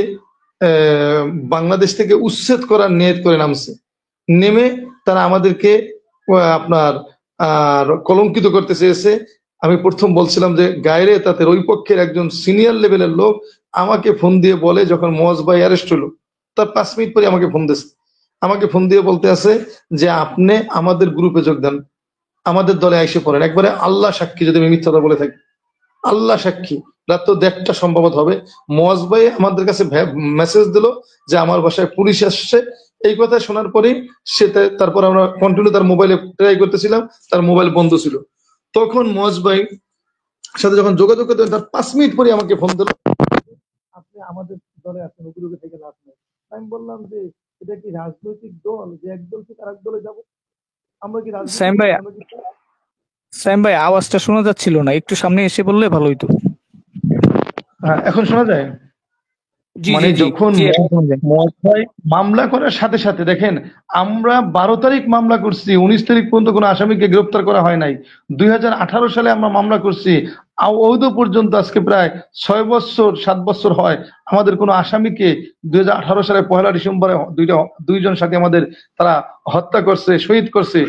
বাংলাদেশ থেকে উচ্ছেদ করার নিয়ত করে নামছে। নেমে তারা আমাদেরকে আপনার কলঙ্কিত করতে চেয়েছে। আমি প্রথম বলছিলাম যে গায়রে তাদের ওই পক্ষের একজন সিনিয়র লেভেলের লোক আমাকে ফোন দিয়ে বলে, যখন মোয়াজ ভাই অ্যারেস্ট হলো তার 5 মিনিট পরে আমাকে ফোন দিয়েছে, আমাকে ফোন দিয়ে বলতে আছে যে আপনি আমাদের গ্রুপে যোগ দেন, আমাদের দলে এসে পড়েন। একবারে আল্লাহ সাক্ষী যদি আমি মিথ্যা কথা বলে থাকি, আল্লাহ সাক্ষী, রাত তো 1:30 সম্ভবত হবে, মোয়াজ ভাই আমাদের কাছে মেসেজ দিল যে আমার বাসায় পুলিশ আসছে। এই কথা শোনার পরে তারপর আমরা কন্টিনিউ তার মোবাইলে ট্রাই করতেছিলাম, তার মোবাইল বন্ধ ছিল। তখন মোয়াজ ভাই সাথে যখন যোগাযোগ করতে তার 5 মিনিট পরে আমাকে ফোন দিল, আপনি আমাদের দলে আছেন, ওগুলোকে থেকে লাভ নেই। আমি বললাম যে এটা কি রাজনৈতিক দল যে এক দল থেকে আরেক দলে যাব? আমরা কি সাইম ভাই, সাইম ভাই আওয়াজটা শোনা যাচ্ছিল না, একটু সামনে এসে বললে ভালো হইতো। হ্যাঁ, এখন শোনা যায়? জি মানে জি জি যখন জি, এখন শোনা যায়। মামলা করার সাথে সাথে দেখেন, আমরা 12 তারিখ মামলা করছি, 19 তারিখ পর্যন্ত কোনো আসামিকে গ্রেপ্তার করা হয় নাই। 2018 সালে আমরা মামলা করছি, অবৈধ পর্যন্ত আজকে প্রায় 6 বছর 7 বছর হয় আমাদের কোনো আসামিকে 2018 সালে 1 ডিসেম্বরে দুইজন সাথে আমাদের তারা হত্যা করছে, শহীদ করছে।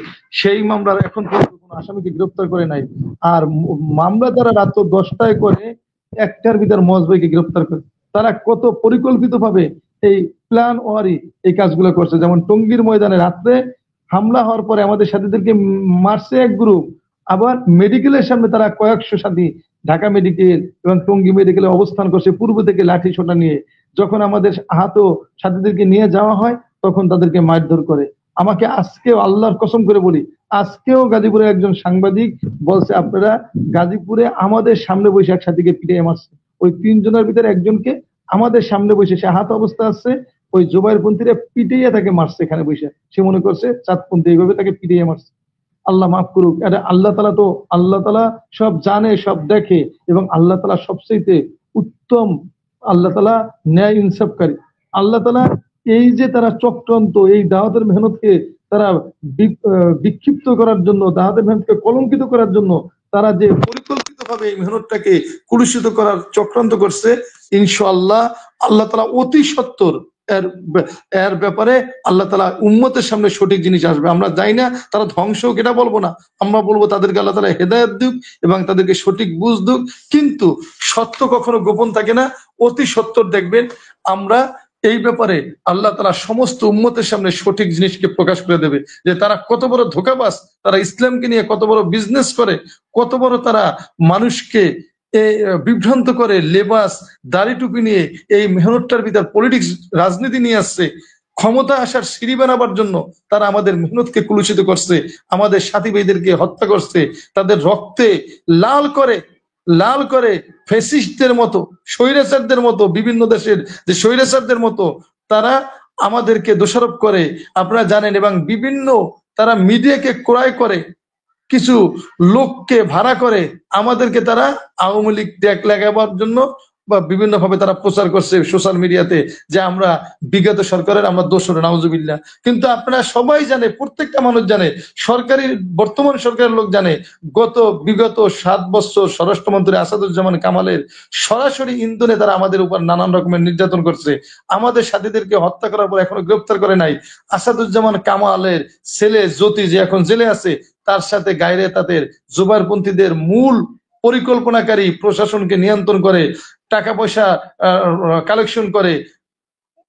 সেই মামলার এখন পর্যন্ত কোনো আসামিকে গ্রেপ্তার করে নাই। আর মামলা তারা রাত 10টায় করে 1টার ভিতর মোয়াজ ভাইকে গ্রেপ্তার করে। তারা কত পরিকল্পিত ভাবে এই প্ল্যান ওয়ারি এই কাজগুলো করছে। যেমন টঙ্গীর ময়দানে রাত্রে হামলা হওয়ার পরে আমাদের সাথীদেরকে মারছে এক গ্রুপ, আবার মেডিকেলের সামনে তারা কয়েকশো সাথী ঢাকা মেডিকেল এবং টঙ্গী মেডিকেলে অবস্থান করছে পূর্ব থেকে লাঠি সোটা নিয়ে। যখন আমাদের আহত সাথীদেরকে নিয়ে যাওয়া হয় তখন তাদেরকে মারধর করে। আমাকে আজকেও আল্লাহর কসম করে বলি, আজকেও গাজীপুরের একজন সাংবাদিক বলছে আপনারা গাজীপুরে আমাদের সামনে বসে এক সাথীকে পিটিয়ে মারছে। ওই 3 জনের ভিতরে একজনকে আমাদের সামনে বসে, সে আহত অবস্থা আছে, ওই জুবাইরপন্থীরা পিটিয়ে তাকে মারছে এখানে বসে। সে মনে করছে চাঁদপন্থী, এইভাবে তাকে পিটিয়ে মারছে। আল্লাহ মাফ করুক। এটা আল্লাহ তালা সব জানে, সব দেখে, এবং আল্লাহ তালা সবচেয়ে উত্তম, আল্লাহ তালা ন্যায় ইনসাফকারী। আল্লাহ তালা এই যে তারা চক্রান্ত, এই দাওয়াতের মেহনতকে তারা বিক্ষিপ্ত করার জন্য, দাওয়াতের মেহনতকে কলঙ্কিত করার জন্য তারা যে পরিকল্পিত ভাবে এই মেহনতটাকে কুলুষিত করার চক্রান্ত করছে, ইনশাআল্লাহ আল্লাহ তালা অতি সত্বর এর এর ব্যাপারে আল্লাহ তালা উম্মতের সামনে সঠিক জিনিস আসবে। আমরা যাই না তারা ধ্বংস হোক এটা বলবো না, আমরা বলবো তাদেরকে আল্লাহ তালা হেদায়েত দিক এবং তাদেরকে সঠিক বুঝ দিক। কিন্তু সত্য কখনো গোপন থাকে না, অতি সত্বর দেখবেন আমরা এই ব্যাপারে আল্লাহ তালা সমস্ত উম্মতের সামনে সঠিক জিনিসকে প্রকাশ করে দেবে, যে তারা কত বড় ধোঁকাবাজ, তারা ইসলামকে নিয়ে কত বড় বিজনেস করে, কত বড় তারা মানুষকে বিভ্রান্ত করে, লেবাস দাড়ি টুপি নিয়ে এই মেহনতটার ভিতর পলিটিক্স রাজনীতি নিয়ে আসছে, ক্ষমতা আসার সিঁড়ি বানাবার জন্য তারা আমাদের মেহনতকে কুলুষিত করছে, আমাদের সাথী ভাইদেরকে হত্যা করছে, তাদের রক্তে লাল করে ফ্যাসিস্টদের মতো, স্বৈরাচারদের মতো, বিভিন্ন দেশের যে স্বৈরাচারদের মতো তারা আমাদেরকে দোষারোপ করে, আপনারা জানেন। এবং বিভিন্ন তারা মিডিয়াকে ক্রয় করে, কিছু লোককে ভাড়া করে আমাদেরকে তারা আওয়ামী লীগ ট্যাগ লাগাবার জন্য বা বিভিন্ন ভাবে তারা প্রচার করছে সোশ্যাল মিডিয়াতে যে আমরা বিগত সরকারের আমরা দোষর, নাউজুবিল্লাহ। কিন্তু আপনারা সবাই জানে, প্রত্যেকটা মানুষ জানে, সরকারি বর্তমান সরকারের লোক জানে, বিগত 7 বছর স্বরাষ্ট্রমন্ত্রী আসাদুজ্জামান কামালের সরাসরি ইন্ধনে তারা আমাদের উপর নানান রকমের নির্যাতন করছে। আমাদের সাথীদেরকে হত্যা করার পর এখনো গ্রেফতার করে নাই। আসাদুজ্জামান কামালের ছেলে জ্যোতি, যে এখন জেলে আছে, তার সাথে গায়রে তাদের জুবারপন্থীদের মূল পরিকল্পনাকারী, প্রশাসনকে নিয়ন্ত্রণ করে, টাকা পয়সা কালেকশন করে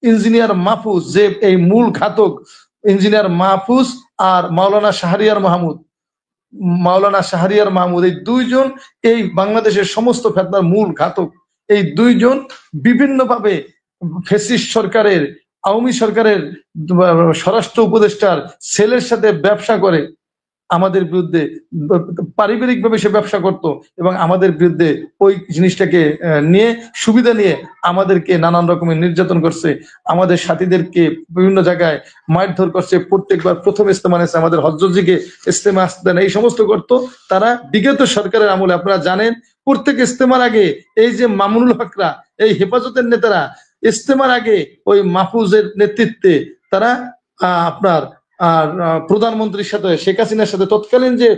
ইঞ্জিনিয়ার মাহফুজ, যে এই মূল ঘাতক ইঞ্জিনিয়ার মাহফুজ আর মাওলানা শাহরিয়ার মাহমুদ, এই দুইজন এই বাংলাদেশের সমস্ত ফেতনার মূল ঘাতক। এই দুইজন বিভিন্নভাবে ফ্যাসিস্ট সরকারের, আওয়ামী সরকারের স্বরাষ্ট্র উপদেষ্টার ছেলের সাথে ব্যবসা করে আমাদের বিরুদ্ধে, পারিবারিক ভাবে সে ব্যবসা করত এবং আমাদের বিরুদ্ধে ওই জিনিসটাকে নিয়ে, সুবিধা নিয়ে আমাদেরকে নানান রকমের নির্যাতন করছে, আমাদের সাথীদেরকে বিভিন্ন জায়গায় মারধর করছে। প্রত্যেকবার প্রথম ইস্তেমা এসে আমাদের হজরতজিকে ইস্তেমা আসতে দেন, এই সমস্ত করত তারা বিগত সরকারের আমলে। আপনারা জানেন প্রত্যেক ইস্তেমার আগে এই যে মামুনুল হকরা, এই হেফাজতের নেতারা ইস্তেমার আগে ওই মাহফুজের নেতৃত্বে তারা আপনার প্রধানমন্ত্রীর সাথে, শেখ হাসিনার সাথে, তৎকালীন যে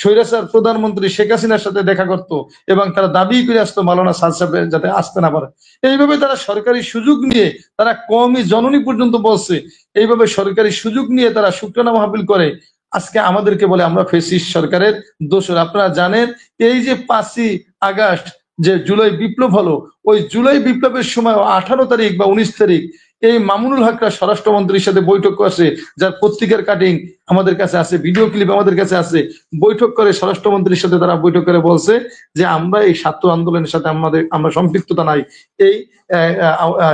স্বৈরাচার প্রধানমন্ত্রী শেখ হাসিনার সাথে দেখা করত এবং তারা দাবি করে আসতো মাওলানা সাদ সাহেব যাতে আসতে না পারে। এইভাবে তারা সরকারি সুযোগ নিয়ে, তারা কওমি জননী পর্যন্ত বলছে, এইভাবে সরকারি সুযোগ নিয়ে তারা শুকরানা মাহফিল করে আজকে আমাদেরকে বলে আমরা ফ্যাসিস্ট সরকারের দোষর। আপনারা জানেন এই যে 5ই আগস্ট যে জুলাই বিপ্লব হলো, ওই জুলাই বিপ্লবের সময় 18 তারিখ বা 19 তারিখ এই মামুনুল হকরা স্বরাষ্ট্রমন্ত্রীর সাথে বৈঠক করছে, যার পত্রিকার কাটিং আমাদের কাছে আছে, ভিডিও ক্লিপ আমাদের কাছে আছে। বৈঠক করে স্বরাষ্ট্রমন্ত্রীর সাথে তারা বৈঠক করে বলছে যে আমরা এই ছাত্র আন্দোলনের সাথে আমরা সম্পৃক্ততা নাই, এই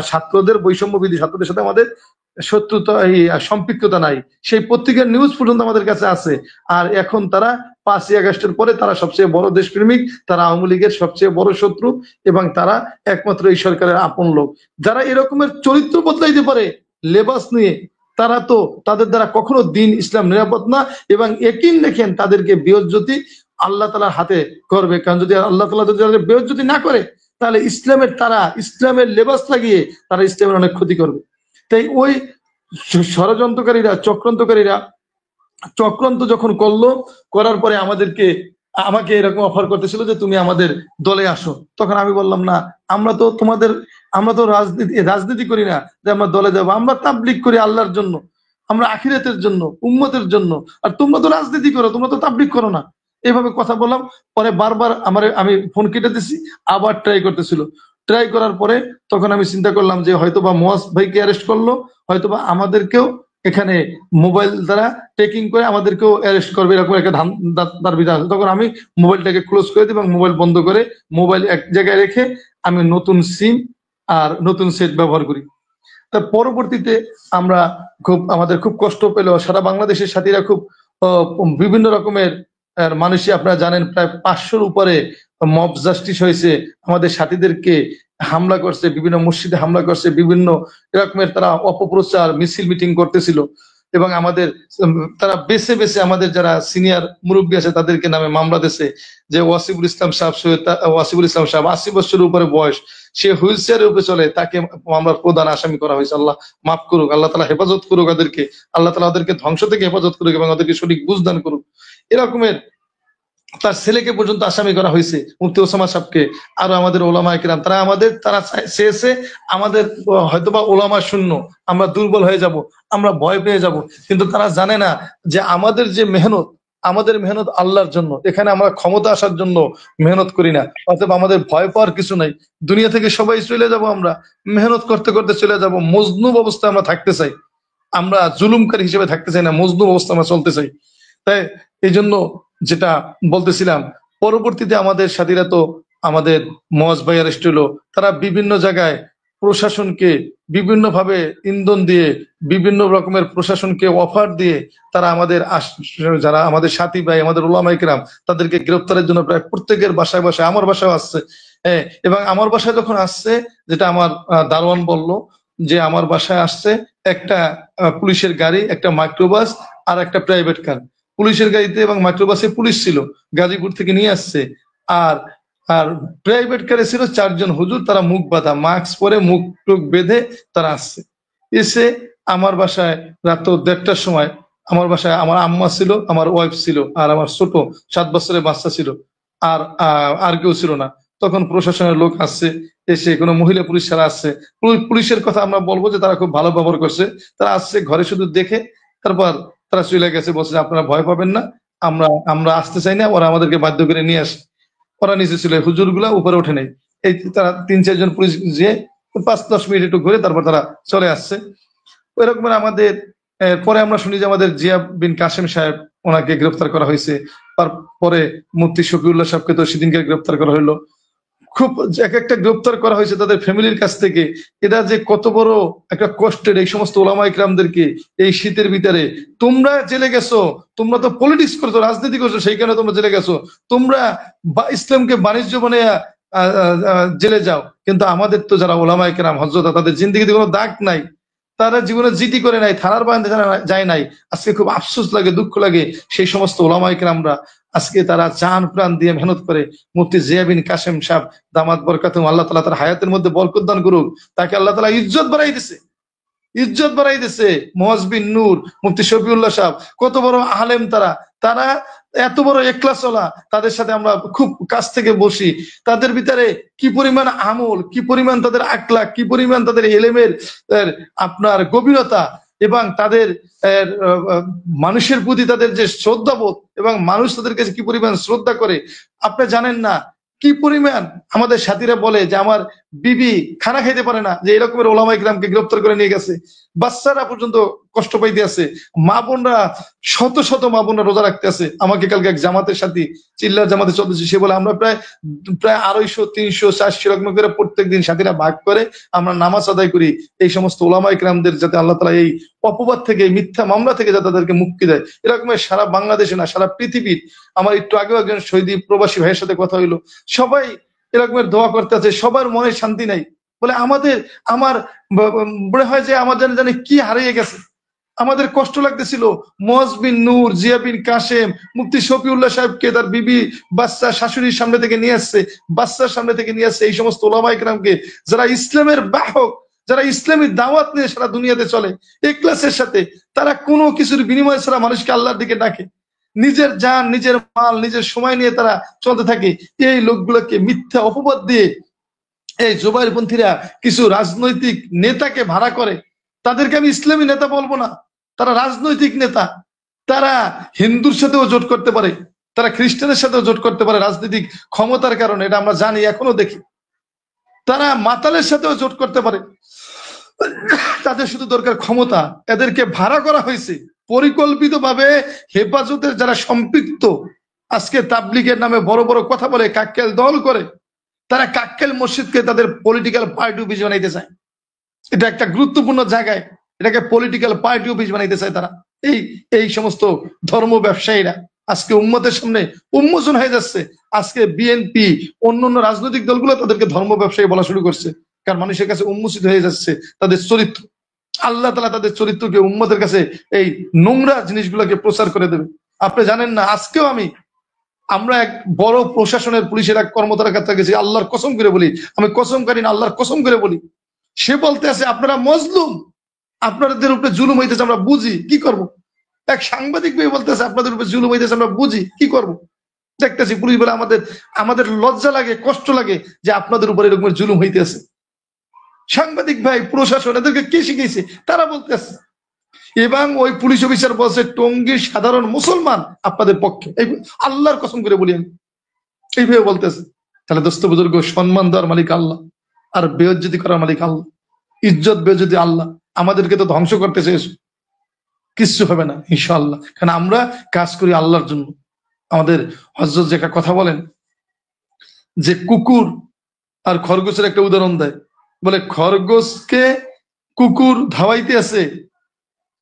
ছাত্রদের বৈষম্য বিধি, ছাত্রদের সাথে আমাদের শত্রুতা, এই সম্পৃক্ততা নাই। সেই পত্রিকার নিউজ পর্যন্ত আমাদের কাছে আছে। আর এখন তারা 5ই আগস্টের পরে তারা সবচেয়ে বড় দেশপ্রেমিক, তারা আওয়ামী লীগের সবচেয়ে বড় শত্রু এবং তারা একমাত্র এই সরকারের আপন লোক। যারা এরকমের চরিত্র বদলাইতে পারে লেবাস নিয়ে, তারা তো তাদের দ্বারা কখনো দিন ইসলাম নিরাপদ না। এবং একিন দেখেন তাদেরকে বেইজ্জতি আল্লাহ তাআলার হাতে করবে, কারণ যদি আল্লাহ তাআলা যদি তাদের বেইজ্জতি না করে তাহলে ইসলামের লেবাস লাগিয়ে তারা ইসলামের অনেক ক্ষতি করবে। তাই ওই ষড়যন্ত্রকারীরা, চক্রান্তকারীরা চক্রান্ত যখন করার পরে আমাকে এরকম অফার করতেছিল যে তুমি আমাদের দলে আসো। তখন আমি বললাম না, আমরা তো রাজনীতি করি না যে আমরা দলে যাবো। আমরা তাবলীগ করি আল্লাহর জন্য, আমরা আখিরাতের জন্য, উম্মতের জন্য। আর তোমরা তো রাজনীতি করো, তোমরা তো তাবলীগ করো না। এইভাবে কথা বললাম। পরে বারবার আমি ফোন কেটে দিছি, আবার ট্রাই করার পরে তখন আমি চিন্তা করলাম যে হয়তোবা মুয়াজ ভাইকে অ্যারেস্ট করলো, হয়তোবা আমাদেরকেও এখানে মোবাইল দ্বারা টেকিং করে আমাদেরকেও অ্যারেস্ট করবে, এরকম একটা দাবিদার বিধান। তখন আমি মোবাইলটাকে ক্লোজ করে দিই এবং মোবাইল বন্ধ করে মোবাইল এক জায়গায় রেখে আমি নতুন সিম আর নতুন সেট ব্যবহার করি। তার পরবর্তীতে আমাদের খুব কষ্ট পেল, সারা বাংলাদেশের সাথীরা খুব বিভিন্ন রকমের মানুষই, আপনারা জানেন প্রায় 500-র উপরে মব জাস্টিস হয়েছে, আমাদের সাথীদেরকে হামলা করছে, বিভিন্ন মসজিদে হামলা করছে, বিভিন্ন এরকমের তারা অপপ্রচার মিছিল মিটিং করতেছিল এবং তারা বেছে বেছে আমাদের যারা সিনিয়র মুরব্বী আছে তাদেরকে নামে মামলা দিয়েছে। যে ওয়াসিবুল ইসলাম সাহেব 80 বছরের উপরে বয়স, সে হুইল চেয়ারের উপরে চলে, তাকে মামলার প্রধান আসামি করা হয়েছে। আল্লাহ মাফ করুক, আল্লাহ তাআলা হেফাজত করুক ওদেরকে, আল্লাহ তাআলা ওদেরকে ধ্বংস থেকে হেফাজত করুক এবং ওদেরকে সঠিক বুঝদান করুক। এরকমের তার ছেলেকে পর্যন্ত আসামি করা হয়েছে, মুফতি ওসামা সাহেবকে, আরো আমাদের ওলামায়ে কিরাম। তারা চেয়েছে আমাদের হয়তোবা ওলামা শূন্য, আমরা দুর্বল হয়ে যাব, আমরা ভয় পেয়ে যাব। কিন্তু তারা জানে না যে আমাদের মেহনত আল্লাহর জন্য। এখানে আমরা ক্ষমতা আসার জন্য মেহনত করি না, অথবা আমাদের ভয় পাওয়ার কিছু নাই। দুনিয়া থেকে সবাই চলে যাব, আমরা মেহনত করতে করতে চলে যাব। মজলুম অবস্থায় আমরা থাকতে চাই, আমরা জুলুমকারী হিসেবে থাকতে চাই না, মজলুম অবস্থা আমরা চলতে চাই। তাই এই জন্য যেটা বলতেছিলাম, পরবর্তীতে আমাদের সাথীরা তো আমাদের মুয়াজ ভাই অ্যারেস্ট হলো, তারা বিভিন্ন জায়গায় প্রশাসনকে বিভিন্ন ভাবে ইন্ধন দিয়ে, বিভিন্ন রকমের প্রশাসনকে অফার দিয়ে তারা যারা আমাদের সাথী ভাই, আমাদের উলামায়ে কিরাম, তাদেরকে গ্রেফতারের জন্য প্রায় প্রত্যেকের বাসায় বাসায়, আমার বাসায় আসছে। এবং আমার বাসায় যখন আসছে, যেটা আমার দারোয়ান বলল যে আমার বাসায় আসছে একটা পুলিশের গাড়ি, একটা মাইক্রোবাস আর একটা প্রাইভেট কার। পুলিশের গাড়িতে এবং মাইক্রোবাসে পুলিশ ছিল, গাজীপুর থেকে নিয়ে আসছে। আর আর প্রাইভেট কারে ছিল 4 জন হুজুর, তারা মুখ বাঁধা, মাস্ক পরে মুখ টুক বেঁধে তারা আসছে। এসে আমার বাসায় রাত 1:30টার সময়, আমার বাসায় আমার আম্মা ছিল, আমার ওয়াইফ ছিল, আর আমার ছোট 7 বছরের বাচ্চা ছিল, আর আর কেউ ছিল না। তখন প্রশাসনের লোক আসছে, এসে কোনো মহিলা পুলিশ ছাড়া আসছে। পুলিশের কথা আমরা বলবো যে তারা খুব ভালো ব্যবহার করছে। তারা আসছে, ঘরে শুধু দেখে তারপর তারা চলে গেছে, বলছে আপনারা ভয় পাবেন না, আমরা আমরা আসতে চাই না। ওরা আমাদেরকে বাধ্য করে নিয়ে আসে। ওরা নিচে ছিল, হুজুর গুলা উপরে ওঠে নাই। এই তারা 3-4 জন পুলিশ যে 5-10 মিনিট একটু ঘুরে তারপর তারা চলে আসছে। ওই রকম আমাদের পরে আমরা শুনি যে আমাদের জিয়া বিন কাসেম সাহেব, ওনাকে গ্রেফতার করা হয়েছে। তারপরে মুফতি শফিউল্লাহ সাহেবকে তো সেদিনকে গ্রেফতার করা হলো। খুব এক একটা গ্রেফতার করা হয়েছে তাদের ফ্যামিলির কাছ থেকে। এটা যে কত বড় একটা কষ্টের, এই সমস্ত ওলামা ইকরামদেরকে এই শীতের ভিতরে। তোমরা জেলে গেছো, তোমরা তো পলিটিক্স করছো, রাজনীতি করছো, সেই কারণে তোমরা জেলে গেছো। তোমরা ইসলামকে বাণিজ্য বানিয়ে জেলে যাও, কিন্তু আমাদের তো যারা ওলামা ইকরাম হযরত, তাদের জিন্দেগিতে কোনো দাগ নাই, তারা জীবনে জিডি করে নাই, থানার বারান্দা যায় নাই। আজকে খুব আফসোস লাগে, দুঃখ লাগে। সেই সমস্ত ওলামা ইকরামরা আজকে তারা জান প্রাণ দিয়ে মেহনত করে। মুফতি জিয়া বিন কাসেম সাহেব দামাত বরকাতুহুম, আল্লাহ তাআলা তার হায়াতের মধ্যে বরকত দান করুক, তাকে আল্লাহ তাআলা ইজ্জত বাড়াই দিছে, ইজ্জত বাড়াই দিছে। মুয়াজ বিন নূর, মুফতি শফিউল্লাহ সাহেব, কত বড় আলেম তারা। তারা এত বড় ইখলাসওয়ালা, তাদের সাথে আমরা খুব কাছ থেকে বসি। তাদের ভিতরে কি পরিমাণ আমল, কি পরিমাণ তাদের আখলাক, কি পরিমাণ তাদের ইলমের আপনার গভীরতা, এবং তাদের মানুষের প্রতি তাদের যে শ্রদ্ধাবোধ, এবং মানুষ তাদের কাছে কি পরিমাণ শ্রদ্ধা করে আপনি জানেন না। কি পরিমাণ আমাদের সাথীরা বলে যে আমার বিবি খানা খাইতে পারে না, যে এরকমের ওলামা ইকরামকে গ্রেফতার করে নিয়ে গেছে। বাচ্চারা পর্যন্ত কষ্ট পাইতে আছে, মা বোনরা, শত শত মা বোনরা রোজা রাখতে আছে। আমাকে কালকে এক জামাতের সাথে, চিল্লার জামাতে চলতেছে, সে বলে আমরা প্রায় প্রায় 250, 300, 400 এরকম করে প্রত্যেকদিন সাথীরা ভাগ করে আমরা নামাজ আদায় করি। এই সমস্ত ওলামা ইকরামদের যাতে আল্লাহ তাআলা এই অপবাদ থেকে, মিথ্যা মামলা থেকে যাতে তাদেরকে মুক্তি দেয়। এরকমের সারা বাংলাদেশে না, সারা পৃথিবীর। আমার একটু আগেও একজন শহীদ প্রবাসী ভাইয়ের সাথে কথা হইলো, সবাই এরকমের দোয়া করতে আছে, সবার মনে শান্তি নাই। বলে আমার মনে হয় যে আমাদের জানে কি হারিয়ে গেছে। আমাদের কষ্ট লাগতেছিল, মুয়াজ বিন নূর, জিয়া বিন কাসেম, মুফতি শফিউল্লাহ সাহেবকে তার বিবি, বাচ্চা, শাশুড়ির সামনে থেকে নিয়ে আসছে, বাচ্চার সামনে থেকে নিয়ে আসছে। এই সমস্ত ওলামা ইকরামকে যারা ইসলামের বাহক, যারা ইসলামী দাওয়াত নিয়ে সারা দুনিয়াতে চলে ইখলাসের সাথে, তারা কোনো কিছুর বিনিময় ছাড়া মানুষকে আল্লাহর দিকে ডাকে। নিজের জান, নিজের মাল, নিজের সময় নিয়ে তারা চলতে থাকে। এই লোকগুলোকে মিথ্যা অপবাদ দিয়ে এই জুবাইরপন্থীরা কিছু রাজনৈতিক নেতাকে ভাড়া করে। তাদেরকে আমি ইসলামী নেতা বলবো না, তারা রাজনৈতিক নেতা। তারা হিন্দুর সাথেও জোট করতে পারে, তারা খ্রিস্টানের সাথেও জোট করতে পারে রাজনৈতিক ক্ষমতার কারণে, এটা আমরা জানি, এখনো দেখি। তারা মাতালের সাথেও জোট করতে পারে, তাদের শুধু দরকার ক্ষমতা। এদেরকে ভাড়া করা হয়েছে পরিকল্পিতভাবে। হেফাজতের যারা সম্পৃক্ত, আজকে তাবলিগের নামে বড় বড় কথা বলে, কাক্কেল দল করে, তারা কাক্কেল মসজিদকে তাদের পলিটিক্যাল পার্টি অফিস বানাইতে চায়। এটা একটা গুরুত্বপূর্ণ জায়গায় এটাকে পলিটিক্যাল পার্টি অফিস বানাইতে চায় তারা। এই এই সমস্ত ধর্ম ব্যবসায়ীরা আজকে উম্মতের সামনে উন্মোচন হয়ে যাচ্ছে। আজকে বিএনপি, অন্যান্য রাজনৈতিক দলগুলো তাদেরকে ধর্ম ব্যবসায়ী বলা শুরু করছে, কারণ মানুষের কাছে উন্মোচিত হয়ে যাচ্ছে তাদের চরিত্র। আল্লাহ তাআলা তাদের চরিত্রকে উম্মতের কাছে এই নোংরা জিনিসগুলোকে প্রচার করে দেবে। আপনি জানেন না, আজকেও আমরা এক বড় প্রশাসনের পুলিশের এক কর্মকর্তার কাছে গেছি, আল্লাহর কসম করে বলি, আমি কসম করি না, আল্লাহর কসম করে বলি, সে বলতে আছে আপনারা মজলুম, আপনাদের উপরে জুলুম হইতেছে, আমরা বুঝি, কি করব। এক সাংবাদিক ভাই বলতেছে আপনাদের উপরে জুলুম হইতেছে, আমরা বুঝি, কি করব। দেখতেছি পুলিশ বলে আমাদের লজ্জা লাগে, কষ্ট লাগে যে আপনাদের উপরে এরকম জুলুম হইতেছে। সাংবাদিক ভাই, প্রশাসন, এদেরকে কে শিখেছে? তারা বলতেছে। এবং ওই পুলিশ অফিসার বলছে টঙ্গীর সাধারণ মুসলমান আপনাদের পক্ষে, এই আল্লাহর কসম করে বলি আমি, এইভাবে বলতেছে। তাহলে দোস্ত বুজুর্গ, সম্মান দেওয়ার মালিক আল্লাহ, আর বেইজ্জতি করার মালিক আল্লাহ। ইজ্জত বেইজ্জতি আল্লাহ। আমাদেরকে তো ধ্বংস করতে চেয়েছে, কিচ্ছু হবে না ইনশাআল্লাহ, কারণ আমরা কাজ করি আল্লাহর জন্য। আমাদের হযরত যে একটা কথা বলেন যে কুকুর আর খরগোশের একটা উদাহরণ দেয়। বলে খরগোশকে কুকুর ধাওয়াইতে আছে,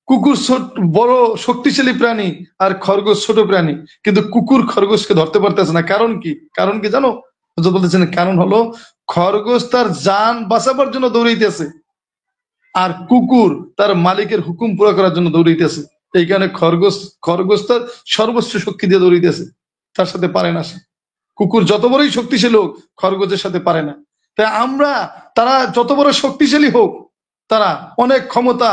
কুকুর বড় শক্তিশালী প্রাণী আর খরগোশ ছোট প্রাণী, কিন্তু কুকুর খরগোশকে ধরতে পারতেছে না। কারণ কি? কারণ কি জানো? বলতেছেন কারণ হলো খরগোশ তার জান বাঁচাবার জন্য দৌড়াইতেছে, আর কুকুর তার মালিকের হুকুম পুরো করার জন্য দৌড়াইতেছে। এই কারণে খরগোশ তার সর্বোচ্চ শক্তি দিয়ে দৌড়িতেছে, তার সাথে পারে না সে। কুকুর যত বড়ই শক্তিশালী হোক খরগোশের সাথে পারে না। তাই আমরা, তারা যত বড় শক্তিশালী হোক, তারা অনেক ক্ষমতা,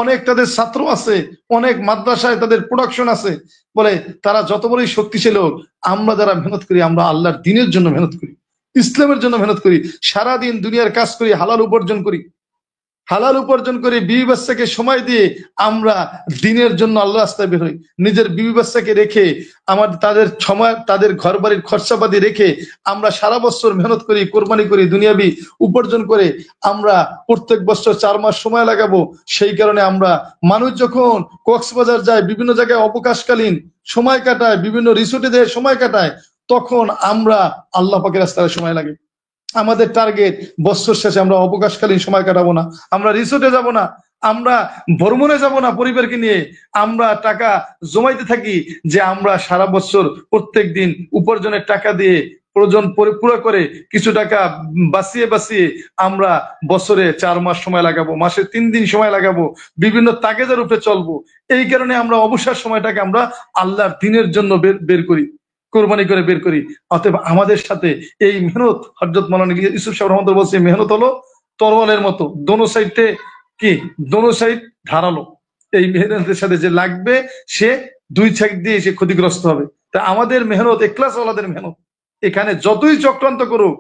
অনেক তাদের ছাত্র আছে, অনেক মাদ্রাসায় তাদের প্রোডাকশন আছে, বলে তারা যত বড়ই শক্তিশালী হোক, আমরা যারা মেহনত করি, আমরা আল্লাহর দিনের জন্য মেহনত করি, ইসলামের জন্য মেহনত করি, সারাদিন দুনিয়ার কাজ করি, হালাল উপার্জন করে বিবি বাচ্চাকে সময় দিয়ে আমরা দিনের জন্য আল্লাহ রাস্তায় বের হই। নিজের বিবি বাচ্চাকে রেখে, তাদের সময়, তাদের ঘর বাড়ির খরচাপাতি রেখে আমরা সারা বছর মেহনত করি, কোরবানি করি, দুনিয়াবি উপার্জন করে আমরা প্রত্যেক বছর 4 মাস সময় লাগাবো। সেই কারণে আমরা, মানুষ যখন কক্সবাজার যায়, বিভিন্ন জায়গায় অবকাশকালীন সময় কাটায়, বিভিন্ন রিসোর্টে দিয়ে সময় কাটায়, তখন আমরা আল্লাহ পাকের রাস্তায় সময় লাগে। আমাদের টার্গেট, বছর শেষে আমরা অবকাশকালীন সময় কাটাবো না, আমরা রিসোর্টে যাব না, আমরা ভ্রমণে যাব না পরিবারকে নিয়ে, আমরা টাকা জমাইতে থাকি যে আমরা সারা বছর প্রত্যেক দিন উপার্জনের টাকা দিয়ে প্রয়োজন পুরো করে কিছু টাকা বাঁচিয়ে আমরা বছরে 4 মাস সময় লাগাবো, মাসে 3 দিন সময় লাগাবো, বিভিন্ন তাগেদার উপরে চলবো। এই কারণে আমরা অবসর সময়টাকে আমরা আল্লাহর দিনের জন্য বের করি, কোরবানি করে বের করি। অতএব আমাদের সাথে এই মেহনত, হযরত মাওলানা ইউসুফ সাহেব রহমাতুল্লাহ বলছে, মেহনত হলো তরোয়ালের মতো, দোনো সাইডে কি, দোনো সাইড ধারালো। এই মেহনতের সাথে যে লাগবে, সে 2 সাইড দিয়ে সে ক্ষতিগ্রস্ত হবে। তা আমাদের মেহনত, ইখলাস ওয়ালাদের মেহনত, এখানে যতই চক্রান্ত করুক,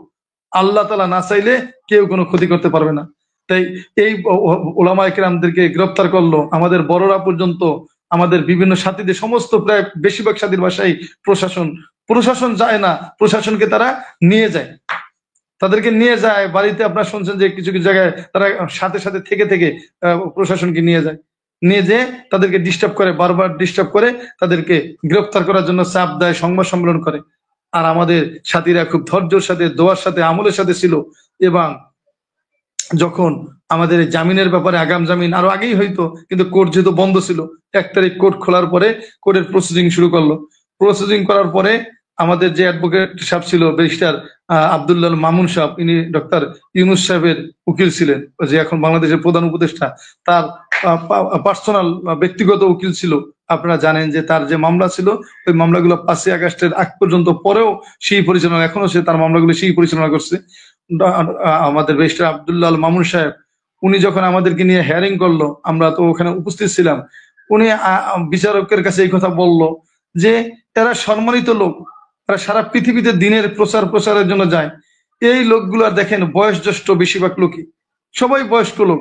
আল্লাহ তাআলা না চাইলে কেউ কোনো ক্ষতি করতে পারবে না। তাই এই ওলামায়ে কেরামদেরকে গ্রেফতার করলো, আমাদের বড়রা পর্যন্ত, আমাদের বিভিন্ন সাথীদের, সমস্ত প্রায় বেশিরভাগ সাথীর বাসায় প্রশাসন যায় না, প্রশাসনকে তারা নিয়ে যায়, তাদেরকে নিয়ে যায় বাড়িতে। আপনারা শুনছেন যে কিছু কিছু জায়গায় তারা সাথে থেকে প্রশাসনকে নিয়ে যায়, নিয়ে যেয়ে তাদেরকে ডিস্টার্ব করে, বারবার ডিস্টার্ব করে, তাদেরকে গ্রেফতার করার জন্য চাপ দেয়, সংবাদ সম্মেলন করে। আর আমাদের সাথীরা খুব ধৈর্যের সাথে, দোয়ার সাথে, আমলের সাথে ছিল। এবং যখন আমাদের জামিনের ব্যাপারে, আগাম জামিন আরো আগেই হইতো, কিন্তু কোর্ট যেহেতু বন্ধ ছিল, 1 তারিখ কোর্ট খোলার পরে কোর্টের প্রসিডিং শুরু করলো। প্রসিডিং করার পরে আমাদের যে অ্যাডভোকেট সাহেব ছিল, ব্যারিস্টার আব্দুল্লাহ মামুন সাহেব, ইনি ডক্টর ইউনূস সাহেবের উকিল ছিলেন, যে এখন বাংলাদেশের প্রধান উপদেষ্টা, তার পার্সোনাল ব্যক্তিগত উকিল ছিল। আপনারা জানেন যে তার যে মামলা ছিল, ওই মামলাগুলো 5ই আগস্টের আগ পর্যন্ত, পরেও সেই পরিচালনা, এখনো সে তার মামলাগুলো সেই পরিচালনা করছে। আমাদের ব্যারিস্টার আব্দুল্লাহ মামুন সাহেব, উনি যখন আমাদেরকে নিয়ে হেয়ারিং করলো, আমরা তো ওখানে উপস্থিত ছিলাম, উনি বিচারকের কাছে এই কথা বলল যে এরা সম্মানিত লোক, তারা সারা পৃথিবীতে দিনের প্রচারের জন্য যায়। এই লোকগুলো দেখেন বয়োজ্যেষ্ঠ, বেশিরভাগ লোকই সবাই বয়স্ক লোক,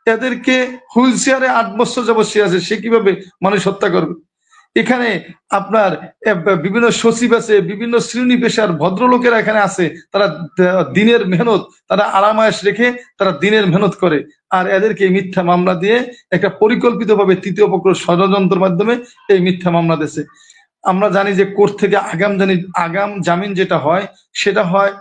এদেরকে হুইল চেয়ারে 8 বছর যাবত সে আছে, সে কিভাবে মানুষ হত্যা করবে? এখানে আপনার বিভিন্ন সচিব আছে, বিভিন্ন শ্রেণী পেশার ভদ্রলোকেরা এখানে আছে, তারা দিনের মেহনত, তারা আরামায়েশ রেখে তারা দিনের মেহনত করে। আর এদেরকে মিথ্যা মামলা দিয়ে একটা পরিকল্পিতভাবে তৃতীয় পক্ষ ষড়যন্ত্রের মাধ্যমে এই মিথ্যা মামলা দিয়েছে। আমরা জানি যে কোর্ট থেকে আগাম জামিন যেটা হয়, সেটা হয়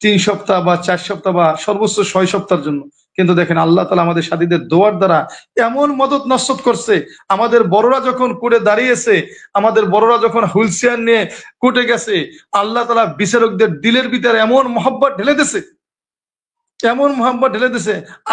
3 সপ্তাহ বা 4 সপ্তাহ বা সর্বোচ্চ 6 সপ্তাহের জন্য। কিন্তু দেখেন আল্লাহ তাআলা আমাদের সাথীদের দোয়ার দ্বারা এমন মদদ নসরত করছে। আমাদের বড়রা যখন কোর্টে দাঁড়িয়েছে, আমাদের বড়রা যখন হুইল চেয়ার নিয়ে কোর্টে গেছে, আল্লাহ তাআলা বিচারকদের দিলের ভিতরে এমন মহব্বত ঢেলে দিয়েছে,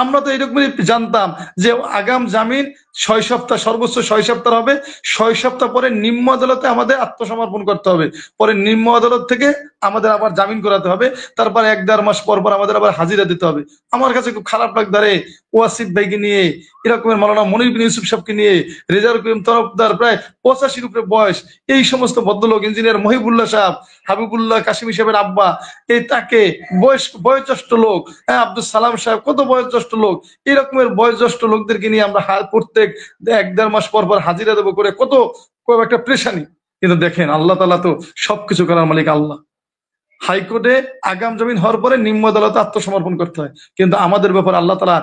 আমরা তো এরকমই জানতাম যে আগাম জামিন 6 সপ্তাহ, সর্বোচ্চ 6 সপ্তাহ হবে। 6 সপ্তাহ পরে নিম্ন আদালতে আমাদের আত্মসমর্পণ করতে হবে, পরে নিম্ন আদালত থেকে আমাদের আবার জামিন করাতে হবে, তারপর 1-1.5 মাস পর আমাদের আবার হাজিরা দিতে হবে। আমার কাছে খুব খারাপ লাগদারে ওয়াসিফ ভাইকে নিয়ে, এরকমের মাওলানা মনির বিন ইউসুফ সাহেবকে নিয়ে, রেজাউল করিম তরফদার, প্রায় 85-র উপরে বয়স, এই সমস্ত ভদ্রলোক, ইঞ্জিনিয়ার মহিবুল্লাহ সাহেব, হাবিবুল্লাহ কাশিমি সাহেবের আব্বা, এই তাকে বয়োজ্যেষ্ঠ লোক, আব্দুল সালাম সাহেব, কত বয়োজ্যেষ্ঠ লোক, এরকমের বয়োজ্যেষ্ঠ লোকদেরকে নিয়ে আমরা প্রত্যেক 1-1.5 মাস পর হাজিরা দেবো করে, কত একটা প্রেশানি। কিন্তু দেখেন আল্লাহ তাআলা তো সবকিছু করার মালিক আল্লাহ। হাইকোর্টে আগাম জামিন হওয়ার পরে নিম্ন আদালতে আত্মসমর্পণ করতে হয়, কিন্তু আমাদের ব্যাপার আল্লাহ তাআলা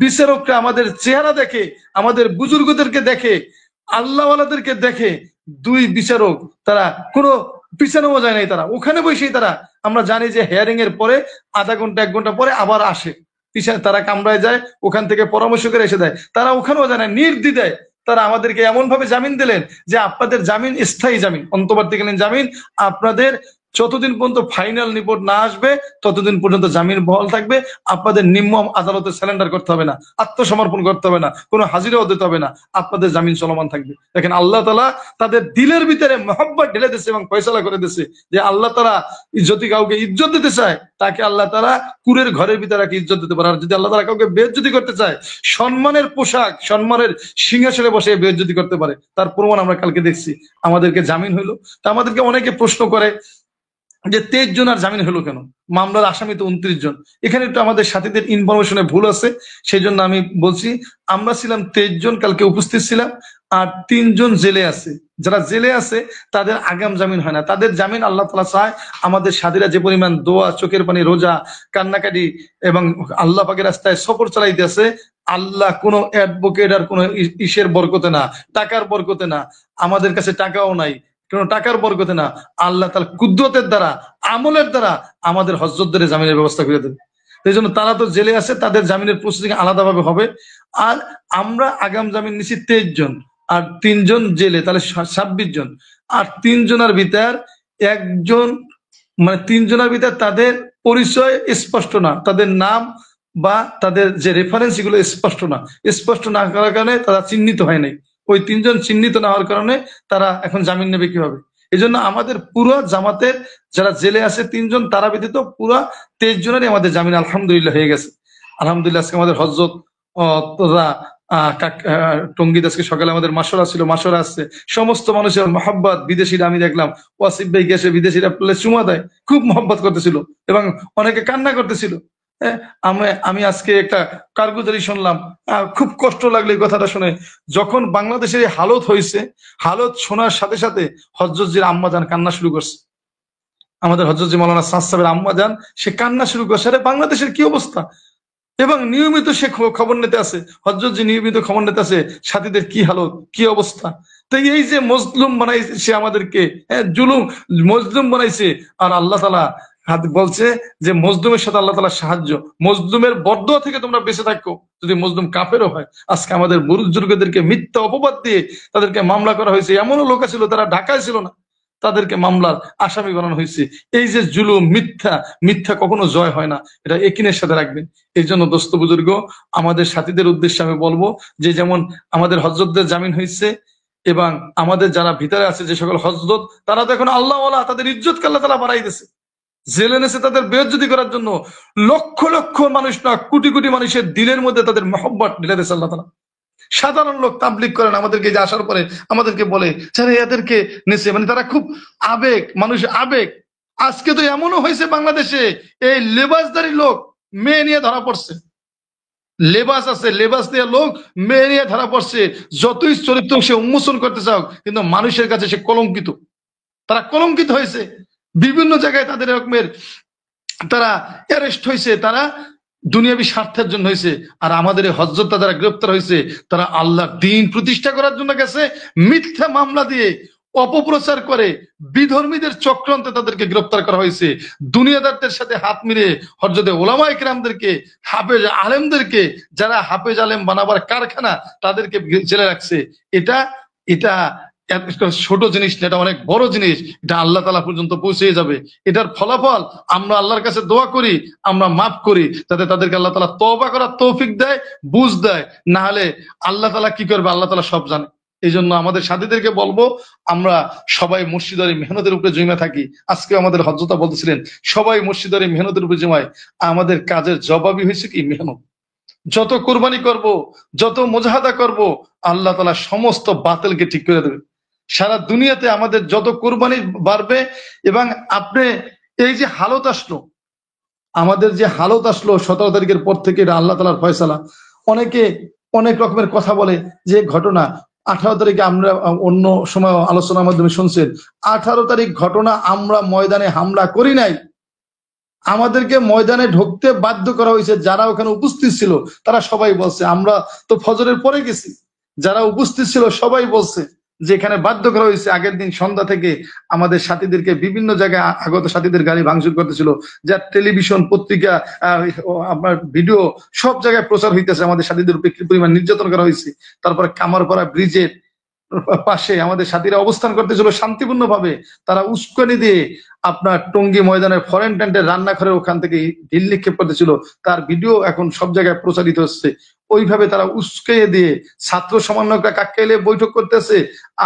বিচারকরা আমাদের চেহারা দেখে, আমাদের বুজুর্গদেরকে দেখে, আল্লাহওয়ালাদেরকে দেখে। 2 বিচারক তারা কোনো পিছানো যায় নাই, তারা ওখানে বসেই, তারা, আমরা জানি যে হেয়ারিং এর পরে আধা ঘন্টা 1 ঘন্টা পরে আবার আসে, পিছনে তারা কামরায় যায়, ওখান থেকে পরামর্শ করে এসে দেয়। তারা ওখানেও যায় না, নির্দ্বিধায় তারা আমাদেরকে এমন ভাবে জামিন দিলেন যে আপনাদের জামিন স্থায়ী জামিন, অন্তর্বর্তীকালীন জামিন, আপনাদের যতদিন পর্যন্ত ফাইনাল রিপোর্ট না আসবে ততদিন পর্যন্ত জামিন বহাল থাকবে। আপনাদের নিম্ন আদালতে স্যালেন্ডার করতে হবে না, আত্মসমর্পণ করতে হবে না, কোনো হাজিরাও দিতে হবে না, আপনাদের জামিন চলমান থাকবে। দেখেন আল্লাহ তাআলা তাদের দিলের ভিতরে মহব্বত ঢেলে দিয়েছে এবং ফয়সালা করে দিয়েছে যে আল্লাহ তাআলা যদি কাউকে ইজ্জত দিতে চায় তাকে আল্লাহ তাআলা কুরের ঘরের ভিতরে রাখে ইজ্জত দিতে পারে, আর যদি আল্লাহ তাআলা কাউকে বেইজ্জতি করতে চায় সম্মানের পোশাক সম্মানের সিংহাসনে বসে বেইজ্জতি করতে পারে। তার প্রমাণ আমরা কালকে দেখছি, আমাদেরকে জামিন হইলো। তা আমাদেরকে অনেকে প্রশ্ন করে যে 23 জন আর জামিন হলো কেন, মামলার আসামি তো 29 জন। এখানে একটু আমাদের সাথীদের ইনফরমেশনে ভুল আছে, সেই জন্য আমি বলছি আমরা ছিলাম 23 জন, কালকে উপস্থিত ছিলাম, আর 3 জন জেলে আছে। যারা জেলে আছে তাদের আগাম জামিন হয় না, তাদের জামিন আল্লাহ তাআলা চায় আমাদের সাথীরা যে পরিমাণ দোয়া, চোখের পানি, রোজা, কান্নাকাটি এবং আল্লাহ পাকের রাস্তায় সফর চালাইতে আছে, আল্লাহ কোনো অ্যাডভোকেট আর কোনো ইসের বরকতে না, টাকার বরকতে না, আমাদের কাছে টাকাও নাই, কোন টাকার বরকতে না, আল্লাহ তাআলা কুদরতের দ্বারা, আমলের দ্বারা আমাদের হযরতদের জামিনের ব্যবস্থা করে দেবে। এই জন্য তারা তো জেলে আছে, তাদের জামিনের প্রসেসিং আলাদাভাবে হবে। আর আমরা আগাম জামিন নিছি 23 জন, আর 3 জন জেলে, তাহলে 26 জন। আর 3 জনের ভিতর একজন, মানে 3 জনের ভিতর তাদের পরিচয় স্পষ্ট না, তাদের নাম বা তাদের যে রেফারেন্স এগুলো স্পষ্ট না, স্পষ্ট না করার কারণে তারা চিহ্নিত হয় নাই। ওই 3 জন চিহ্নিত না হওয়ার কারণে তারা এখন জামিন নেবে কিভাবে? এই জন্য আমাদের পুরো জামাতের যারা জেলে আছে 3 জন, তারা ব্যতীত পুরো 23 জনেরই আমাদের জামিন আলহামদুলিল্লাহ হয়ে গেছে। আলহামদুলিল্লাহ আজকে আমাদের হযরত টঙ্গীতে আজকে সকালে আমাদের মাশওয়ারা ছিল, মাশওয়ারা আসছে, সমস্ত মানুষের মহব্বত। বিদেশিরা আমি দেখলাম ওয়াসিফ ভাই গেছে, বিদেশিরা প্লে চুমা দেয়, খুব মহব্বত করতেছিল এবং অনেকে কান্না করতেছিল। আমি আজকে একটা কারগুজারি শুনলাম, খুব কষ্ট লাগলো এই কথাটা শুনে। যখন বাংলাদেশের এই হালত হয়েছে, হালত শোনার সাথে সাথে হযরতজির আম্মা জান কান্না শুরু করছে। আমাদের হযরতজি মাওলানা সাদ সাহেবের আম্মা জান, সে কান্না শুরু করছে, আরে বাংলাদেশের কি অবস্থা। এবং নিয়মিত সে খবর নিতে আছে, হযরতজি নিয়মিত খবর নিতে আছে সাথীদের কি হালত, কি অবস্থা। তো এই যে মজলুম বানাইছে আমাদেরকে, জুলুম মজলুম বানাইছে, আর আল্লাহ তাআলা বলছে যে মজলুমের সাথে আল্লাহ তাআলা সাহায্য, মজলুমের বরদোয়া থেকে তোমরা বেঁচে থাকো যদি মজলুম কাফেরও হয়। আজকে আমাদের বুজুর্গদেরকে মিথ্যা অপবাদ দিয়ে তাদেরকে মামলা করা হয়েছে। এমনও লোক ছিল তারা ঢাকায় ছিল না, তাদেরকে মামলার আসামি বানানো হয়েছে। এই যে জুলুম, মিথ্যা, মিথ্যা কখনো জয় হয় না, এটা একিনের সাথে রাখবেন। এই জন্য দোস্ত বুজুর্গ, আমাদের সাথীদের উদ্দেশ্যে আমি বলবো যে যেমন আমাদের হযরতদের জামিন হয়েছে, এবং আমাদের যারা ভিতরে আছে যে সকল হযরত, তারা তো এখন আল্লাহ ওয়ালা, তাদের ইজ্জতকে আল্লাহ তাআলা বাড়াই দিয়েছে। জেলে এনেছে তাদের বেইজ্জতি করার জন্য, লক্ষ লক্ষ মানুষ না, কোটি কোটি মানুষের দিলের মধ্যে তাদের মহব্বত ঢেলে দিয়েছে আল্লাহ তাআলা। সাধারণ লোক তাবলিগ করেন, আমাদেরকে যে আসার পরে আমাদেরকে বলে স্যার এদেরকে নেছে, মানে তারা খুব আবেগ, মানুষ আবেগ। আজকে তো এমনও হয়েছে বাংলাদেশে, এই লেবাসদারি লোক মেয়ে নিয়ে ধরা পড়ছে, লেবাস আছে, লেবাস দিয়ে লোক মেয়ে নিয়ে ধরা পড়ছে। যতই চরিত্র সে উন্মোচন করতে চাও, কিন্তু মানুষের কাছে সে কলঙ্কিত, তারা কলঙ্কিত হয়েছে। বিভিন্ন জায়গায় তাদের এরকমের তারা অ্যারেস্ট হয়েছে, তারা দুনিয়াবী স্বার্থের জন্য হয়েছে। আর আমাদের এই হযরত যারা গ্রেপ্তার হয়েছে, তারা আল্লাহর দ্বীন প্রতিষ্ঠা করার জন্য গেছে, মিথ্যা মামলা দিয়ে অপপ্রচার করে বিধর্মীদের চক্রান্তে তাদেরকে গ্রেপ্তার করা হয়েছে। দুনিয়াদারদের সাথে হাত মিলিয়ে হযরত ওলামায়ে কেরামদেরকে, হাফেজ আলেমদেরকে, যারা হাফেজ আলেম বানাবার কারখানা, তাদেরকে জেলে রাখছে। এটা এটা ছোট জিনিস না, এটা অনেক বড় জিনিস। এটা আল্লাহ তাআলা পর্যন্ত পৌঁছে যাবে। এটার ফলাফল আমরা আল্লাহর কাছে দোয়া করি, আমরা মাফ করি, যাতে তাদেরকে আল্লাহ তাআলা তওবা করার তৌফিক দেয়, বুঝ দেয়। না হলে আল্লাহ তাআলা কি করবে, আল্লাহ তাআলা সব জানে। এই জন্য আমাদের সাথীদেরকে বলবো, আমরা সবাই মসজিদের মেহনতের উপরে জমে থাকি। আজকে আমাদের হযরত বলতেছিলেন সবাই মসজিদের মেহনতের উপরে জমায়। আমাদের কাজের জবাবই হয়েছে কি মেহনত। যত কোরবানি করব, যত মুজাহাদা করব, আল্লাহ তাআলা সমস্ত বাতিলকে ঠিক করে দেবে। সারা দুনিয়াতে আমাদের যত কোরবানি বাড়বে, এবং আপনি এই যে হালত আসলো, আমাদের যে হালত আসলো 17 তারিখের পর থেকে, এটা আল্লাহ তাআলার ফয়সালা। অনেকে অনেক রকমের কথা বলে যে ঘটনা 18 তারিখে, আমরা অন্য সময় আলোচনার মাধ্যমে শুনছেন, 18 তারিখ ঘটনা, আমরা ময়দানে হামলা করি নাই, আমাদেরকে ময়দানে ঢুকতে বাধ্য করা হয়েছে। যারা ওখানে উপস্থিত ছিল তারা সবাই বলছে, আমরা তো ফজরের পরে গেছি, যারা উপস্থিত ছিল সবাই বলছে যে এখানে বাধ্য করা হয়েছে। আগের দিন সন্ধ্যা থেকে আমাদের সাথীদেরকে বিভিন্ন জায়গায় আগত সাথীদের গাড়ি ভাঙচুর করতেছিল, যার টেলিভিশন, পত্রিকা, আপনার ভিডিও সব জায়গায় প্রচার হইতেছে, আমাদের সাথীদের উপরে কি পরিমাণ নির্যাতন করা হয়েছে। তারপরে কামারপাড়া ব্রিজের পাশে আমাদের সাথীরা অবস্থান করতেছিল শান্তিপূর্ণভাবে। তারা উস্কানি দিয়ে আপনার টঙ্গী ময়দানের ফরেন টেন্টের রান্নাঘরের ওখান থেকে ঢিল নিক্ষেপ করতেছিল। তার ভিডিও এখন সব জায়গায় প্রচারিত হচ্ছে। ওইভাবে তারা উস্কাইয়ে দিয়ে ছাত্র সমন্বয়করা কাকখাইলে বৈঠক করতেছে,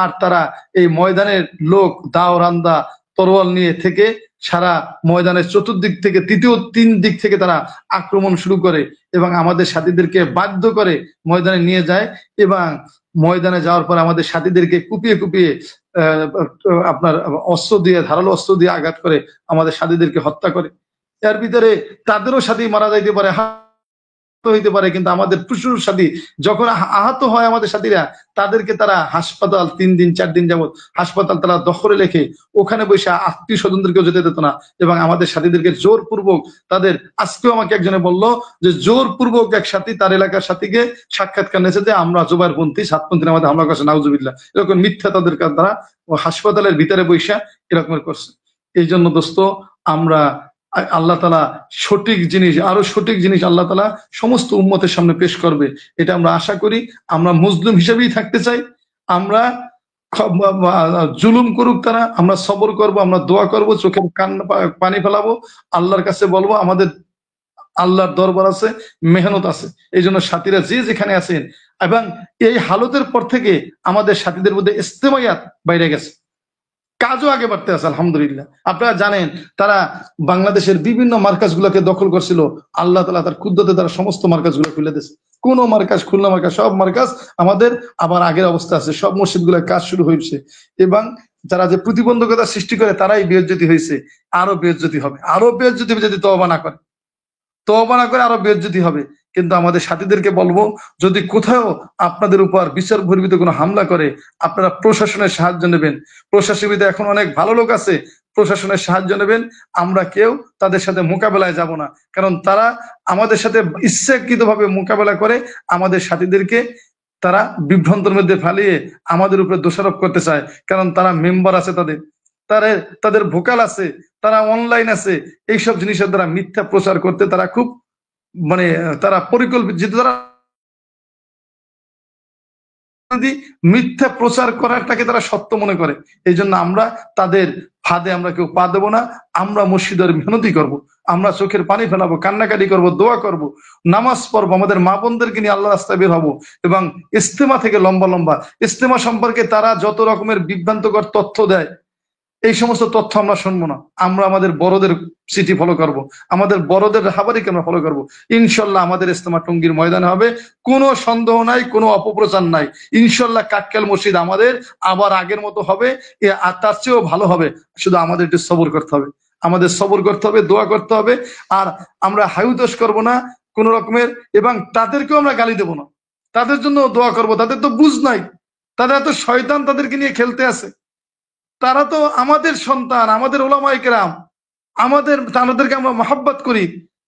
আর তারা এই ময়দানের লোক দাও রান্দা তরোয়াল নিয়ে থেকে সারা ময়দানের চতুর্দিক থেকে তৃতীয় তিন দিক থেকে তারা আক্রমণ শুরু করে এবং আমাদের সাথীদেরকে বাধ্য করে ময়দানে নিয়ে যায়। এবং ময়দানে যাওয়ার পর আমাদের সাথীদেরকে কুপিয়ে কুপিয়ে আপনার অস্ত্র দিয়ে, ধারালো অস্ত্র দিয়ে আঘাত করে আমাদের সাথীদেরকে হত্যা করে। এর ভিতরে তাদেরও সাথী মারা যাইতে পারে, হইতে পারে, কিন্তু আমাদের প্রচুর সাথী যখন আহত হয় আমাদের সাথীরা, তাদেরকে তারা হাসপাতাল 3 দিন 4 দিন যাবত হাসপাতাল তারা দখলে রেখে ওখানে বসে আত্মীয় স্বজনদেরকেও যেতে দিত না এবং আমাদের সাথীদেরকে জোরপূর্বক তাদের, আজকেও আমাকে একজনে বলল যে জোরপূর্বক এক সাথী তার এলাকার সাথীকে সাক্ষাৎকার নিয়েছে যে আমরা জোবারপন্থী, সাতপন্থী আমাদের হামলা করছে, নাউজুবিল্লাহ, এরকম মিথ্যা তাদের দ্বারা হাসপাতালের ভিতরে বৈশা এরকমের করছে। এই জন্য দোস্ত, আমরা আল্লাহ তালা সঠিক জিনিস, আরো সঠিক জিনিস আল্লাহ তালা সমস্ত উম্মতের সামনে পেশ করবে, এটা আমরা আশা করি। আমরা মুসলিম হিসেবেই থাকতে চাই। আমরা জুলুম করুক তারা, আমরা সবর করব, আমরা দোয়া করব, চোখের পানি ফেলাবো, আল্লাহর কাছে বলবো আমাদের আল্লাহর দরবার আছে, মেহনত আছে। এই জন্য সাথীরা যে যেখানে আছেন, এবং এই হালতের পর থেকে আমাদের সাথীদের মধ্যে ইস্তেমায়াত বাইরে গেছে, কাজও আগে বাড়তে আছে আলহামদুলিল্লাহ। আপনারা জানেন তারা বাংলাদেশের বিভিন্ন মার্কাজ গুলোকে দখল করছিল, আল্লাহ তালা তার কুদ্রতে তারা সমস্ত মার্কাজ গুলো খুলে দিয়েছে। কোন মার্কাজ, খুলনা মার্কাজ, সব মার্কাজ আমাদের আবার আগের অবস্থা আছে, সব মসজিদ গুলোর কাজ শুরু হয়েছে। এবং যারা যে প্রতিবন্ধকতা সৃষ্টি করে তারাই বেইজ্জতি হয়েছে, আরো বেইজ্জতি হবে, আরো বেইজ্জতি হবে যদি তওবা না করে, তওবা না করে আরো বেইজ্জতি হবে। কিন্তু আমাদের সাথীদেরকে বলবো, যদি কোথাও আপনাদের উপর বিচার বহির্ভূত কোনো হামলা করে, আপনারা প্রশাসনের সাহায্য নেবেন। প্রশাসনিকদের এখন অনেক ভালো লোক আছে, প্রশাসনের সাহায্য নেবেন। আমরা কেউ তাদের সাথে মোকাবেলায় যাব না, কারণ তারা আমাদের সাথে ইচ্ছাকৃতভাবে মোকাবেলা করে আমাদের সাথীদেরকে তারা বিভ্রান্তের মধ্যে ফেলিয়ে আমাদের উপরে দোষারোপ করতে চায়। কারণ তারা মেম্বার আছে, তাদের ভোকাল আছে, তারা অনলাইন আছে, এইসব জিনিসের দ্বারা মিথ্যা প্রচার করতে তারা খুব মানে তারা পরিকল্পিত, যেহেতু তারা মিথ্যা প্রচার করাটাকে তারা সত্য মনে করে। এই জন্য আমরা তাদের ফাঁদে আমরা কেউ পা দেবো না। আমরা মসজিদের মেহনতি করব, আমরা চোখের পানি ফেলাবো, কান্নাকাটি করব, দোয়া করব, নামাজ পড়বো, আমাদের মা বোনদেরকে নিয়ে আল্লাহ রাস্তায় বের হবো। এবং ইস্তেমা থেকে লম্বা লম্বা ইস্তেমা সম্পর্কে তারা যত রকমের বিভ্রান্তকর তথ্য দেয়, এই সমস্ত তথ্য আমরা শুনবো না। আমরা আমাদের বড়দের চিঠি ফলো করব, আমাদের বড়দের হাবারিকে আমরা ফলো করব। ইনশাল্লাহ আমাদের ইস্তেমা টঙ্গীর ময়দানে হবে, কোনো সন্দেহ নাই, কোনো অপপ্রচার নাই। ইনশাল্লাহ কাক্কাল মসজিদ আমাদের আবার আগের মতো হবে, আর তার চেয়েও ভালো হবে। শুধু আমাদের একটু সবর করতে হবে, আমাদের সবর করতে হবে, দোয়া করতে হবে। আর আমরা হায়ুদোষ করব না কোন রকমের, এবং তাদেরকেও আমরা গালি দেব না, তাদের জন্য দোয়া করব। তাদের তো বুঝ নাই, তারা তো শয়তান তাদেরকে নিয়ে খেলতে আছে। তারা তো আমাদের সন্তান, আমাদের ওলামায়ে কেরাম, তাদেরকে আমরা মহাব্বত করি।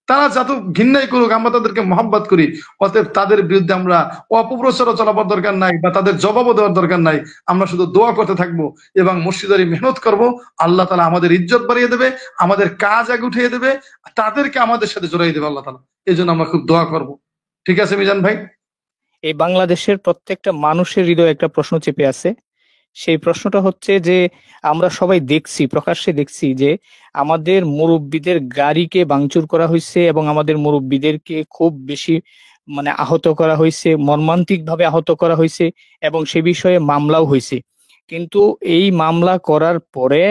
তারা যত ঘৃণাই করুক, আমরা তাদেরকে মহাব্বত করি। অতএব তাদের বিরুদ্ধে আমরা অপপ্রচারও চালাবার দরকার নাই, বা তাদের জবাবও দেওয়ার দরকার নাই। আমরা শুধু দোয়া করতে থাকবো এবং মসজিদারি মেহনত করব। আল্লাহ তালা আমাদের ইজ্জত বাড়িয়ে দেবে, আমাদের কাজ আগে উঠিয়ে দেবে, তাদেরকে আমাদের সাথে জড়াই দেবে আল্লাহ তালা। এই জন্য আমরা খুব দোয়া করব। ঠিক আছে মিজান ভাই? এই বাংলাদেশের প্রত্যেকটা মানুষের হৃদয়ে একটা প্রশ্ন চেপে আছে। সেই প্রশ্নটা হচ্ছে যে আমরা সবাই দেখছি, প্রকাশ্যে দেখছি যে আমাদের মুরব্বীদের গাড়িকে ভাঙচুর করা হয়েছে এবং আমাদের মুরব্বীদেরকে খুব বেশি আহত করা হয়েছে, মর্মান্তিক ভাবে আহত করা হয়েছে, এবং সে বিষয়ে মামলাও হয়েছে। কিন্তু এই মামলা করার পরে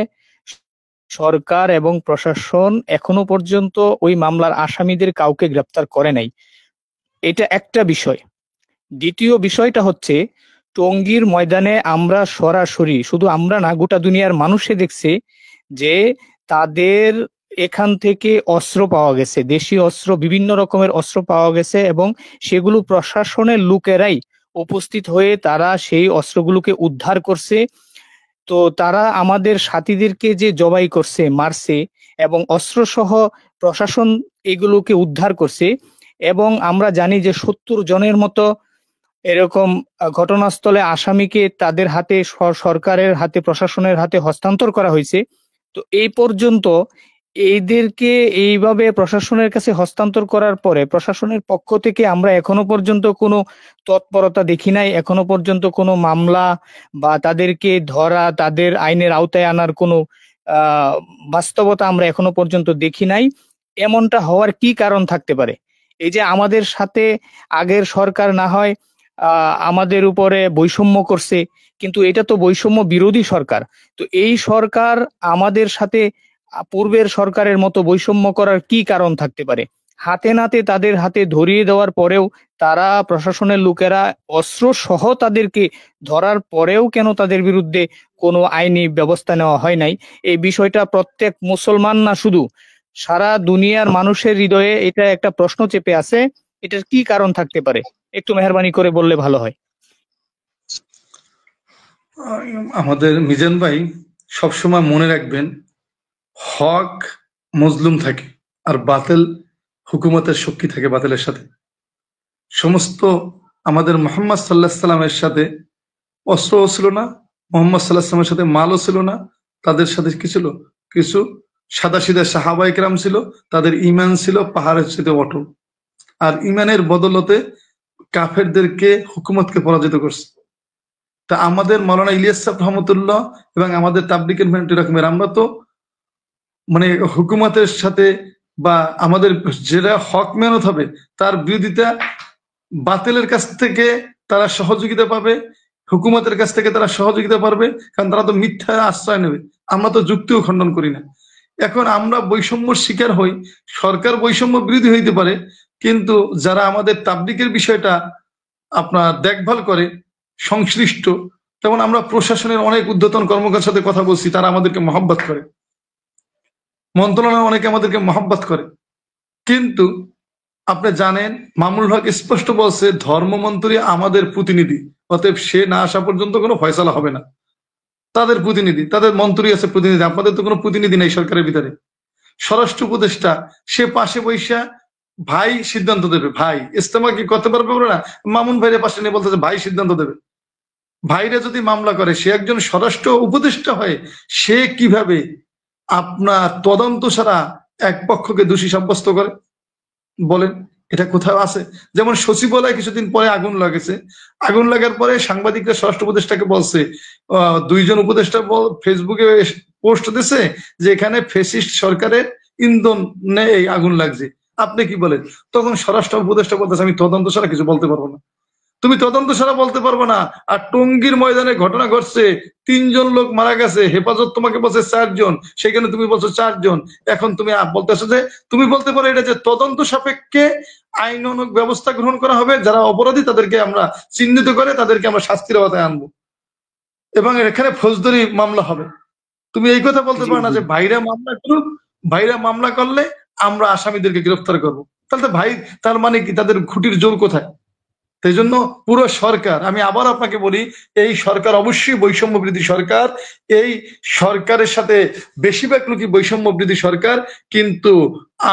সরকার এবং প্রশাসন এখনো পর্যন্ত ওই মামলার আসামিদের কাউকে গ্রেপ্তার করে নাই। এটা একটা বিষয়। দ্বিতীয় বিষয়টা হচ্ছে, টঙ্গীর ময়দানে আমরা সরাসরি, শুধু আমরা না, গোটা দুনিয়ার মানুষে দেখছে যে তাদের এখান থেকে অস্ত্র পাওয়া গেছে, দেশীয় অস্ত্র, বিভিন্ন রকমের অস্ত্র পাওয়া গেছে, এবং সেগুলো প্রশাসনের লোকেরাই উপস্থিত হয়ে তারা সেই অস্ত্রগুলোকে উদ্ধার করছে। তো তারা আমাদের সাথীদেরকে যে জবাই করছে, মারছে, এবং অস্ত্রসহ প্রশাসন এগুলোকে উদ্ধার করছে। এবং আমরা জানি যে 70 জনের মতো এরকম ঘটনাস্থলে আসামিকে তাদের হাতে, সরকারের হাতে, প্রশাসনের হাতে হস্তান্তর করা হয়েছে। তো এই পর্যন্ত এইদেরকে এইভাবে প্রশাসনের কাছে হস্তান্তর করার পরে প্রশাসনের পক্ষ থেকে আমরা এখনো পর্যন্ত কোনো তৎপরতা দেখি নাই, এখনো পর্যন্ত কোনো মামলা বা তাদেরকে ধরা, তাদের আইনের আওতায় আনার কোনো আহ বাস্তবতা আমরা এখনো পর্যন্ত দেখি নাই। এমনটা হওয়ার কি কারণ থাকতে পারে? এই যে আমাদের সাথে আগের সরকার না হয় আমাদের উপরে বৈষম্য করছে, কিন্তু এটা তো বৈষম্য বিরোধী সরকার। তো এই সরকার আমাদের সাথে পূর্বের সরকারের মতো বৈষম্য করার কি কারণ থাকতে পারে? হাতে নাতে তাদের হাতে ধরিয়ে দেওয়ার পরেও, তারা প্রশাসনের লোকেরা অস্ত্র সহ তাদেরকে ধরার পরেও কেন তাদের বিরুদ্ধে কোনো আইনি ব্যবস্থা নেওয়া হয় নাই? এই বিষয়টা প্রত্যেক মুসলমান না, শুধু সারা দুনিয়ার মানুষের হৃদয়ে এটা একটা প্রশ্ন চেপে আছে। এটার কি কারণ থাকতে পারে? একটু মেহরবানি করে বললে ভালো হয়। আমাদের মিজান ভাই সবসময় মনে রাখবেন, হক মজলুম থাকে আর বাতিল হুকুমতের শক্তি থাকে বাতিলের সাথে। সমস্ত আমাদের মোহাম্মদ সাল্লাহ সাল্লামের সাথে অস্ত্রও ছিল না, মোহাম্মদ সাল্লাহ সাল্লামের সাথে মালও ছিল না। তাদের সাথে কি ছিল? কিছু সাদাসিধা সাহাবায়ে কেরাম ছিল, তাদের ঈমান ছিল পাহাড়ের সাথে অটল। আর ঈমানের বদলতে কাফেরদেরকে হুকুমতকে পরাজিত করছে। তা আমাদের মাওলানা ইলিয়াস সাহেব রহমতুল্লাহ এবং আমাদের তাবলিগের ম্যান রকমের, আমরা তো মানে হুকুমতের সাথে বা আমাদের যেটা হক মেহনত হবে তার বিরোধিতা, বাতিলের কাছ থেকে তারা সহযোগিতা পাবে, হুকুমতের কাছ থেকে তারা সহযোগিতা পাবে, কারণ তারা তো মিথ্যা আশ্রয় নেবে। আমরা তো যুক্তিও খণ্ডন করি না। এখন আমরা বৈষম্যর শিকার হই। সরকার বৈষম্য বিরোধী হইতে পারে, কিন্তু যারা আমাদের তাবলিগের বিষয়টা আপনার দেখভাল করে, সংশ্লিষ্ট, যেমন আমরা প্রশাসনের অনেক ঊর্ধ্বতন কর্মকর্তার সাথে কথা বলছি, তারা আমাদেরকে মহব্বত করে, মন্ত্রণালয় অনেকে আমাদেরকে মহব্বত করে। কিন্তু আপনি জানেন মামুনুল হক স্পষ্ট বলছে ধর্মমন্ত্রী আমাদের প্রতিনিধি, অতএব সে না আসা পর্যন্ত কোনো ফয়সালা হবে না। তাদের প্রতিনিধি, তাদের মন্ত্রী আছে প্রতিনিধি, আপনাদের তো কোনো প্রতিনিধি নেই সরকারের ভিতরে। স্বরাষ্ট্র উপদেষ্টা সে পাশে বৈশা ভাই সিদ্ধান্ত দেবে। ভাই ইস্তেমা কি করতে পারবে না? মামুন ভাইয়ের পাশে নিয়ে বলতেছে ভাই সিদ্ধান্ত দেবে। ভাইরা যদি মামলা করে, সে একজন স্বরাষ্ট্র উপদেষ্টা হয়, সে কিভাবে আপনার তদন্ত ছাড়া এক পক্ষকে দোষী সাব্যস্ত করে? বলেন, এটা কোথাও আছে? যেমন সচিবালয় কিছুদিন পরে আগুন লাগেছে, আগুন লাগার পরে সাংবাদিকরা স্বরাষ্ট্র উপদেষ্টাকে বলছে, দুইজন উপদেষ্টা ফেসবুকে পোস্ট দিছে যে এখানে ফেসিস্ট সরকারের ইন্ধনে এই আগুন লাগছে, আপনি কি বলেন? তখন স্বরাষ্ট্র উপদেষ্টা বলতেছে আমি তদন্ত ছাড়া কিছু বলতে পারবো না। তুমি তদন্ত ছাড়া বলতে পারবো না। আর টঙ্গীর ময়দানে ঘটনা ঘটছে, ৩ জন লোক মারা গেছে, হেফাজত তোমাকে বলছে 4 জন, সেখানে তুমি বলছো 4 জন। এখন তুমি বলতেছো যে তুমি বলতে পারো এটা যে তদন্ত সাপেক্ষে আইনানুগ ব্যবস্থা গ্রহণ করা হবে, যারা অপরাধী তাদেরকে আমরা চিহ্নিত করে তাদেরকে আমরা শাস্তির আওতায় আনবো এবং এখানে ফৌজদারি মামলা হবে। তুমি এই কথা বলতে জি পারো না জি। যে ভাইরা মামলা করুক, ভাইরা মামলা করলে আমরা আসামিদেরকে গ্রেফতার করবো। তাহলে তো ভাই, তার মানে কি তাদের খুঁটির জোর কোথায়? সেই জন্য পুরো সরকার, আমি আবার আপনাকে বলি, এই সরকার অবশ্যই বৈষম্য বিরোধী সরকার। এই সরকারের সাথে বেশিরভাগ লোকই বৈষম্য বিরোধী সরকার, কিন্তু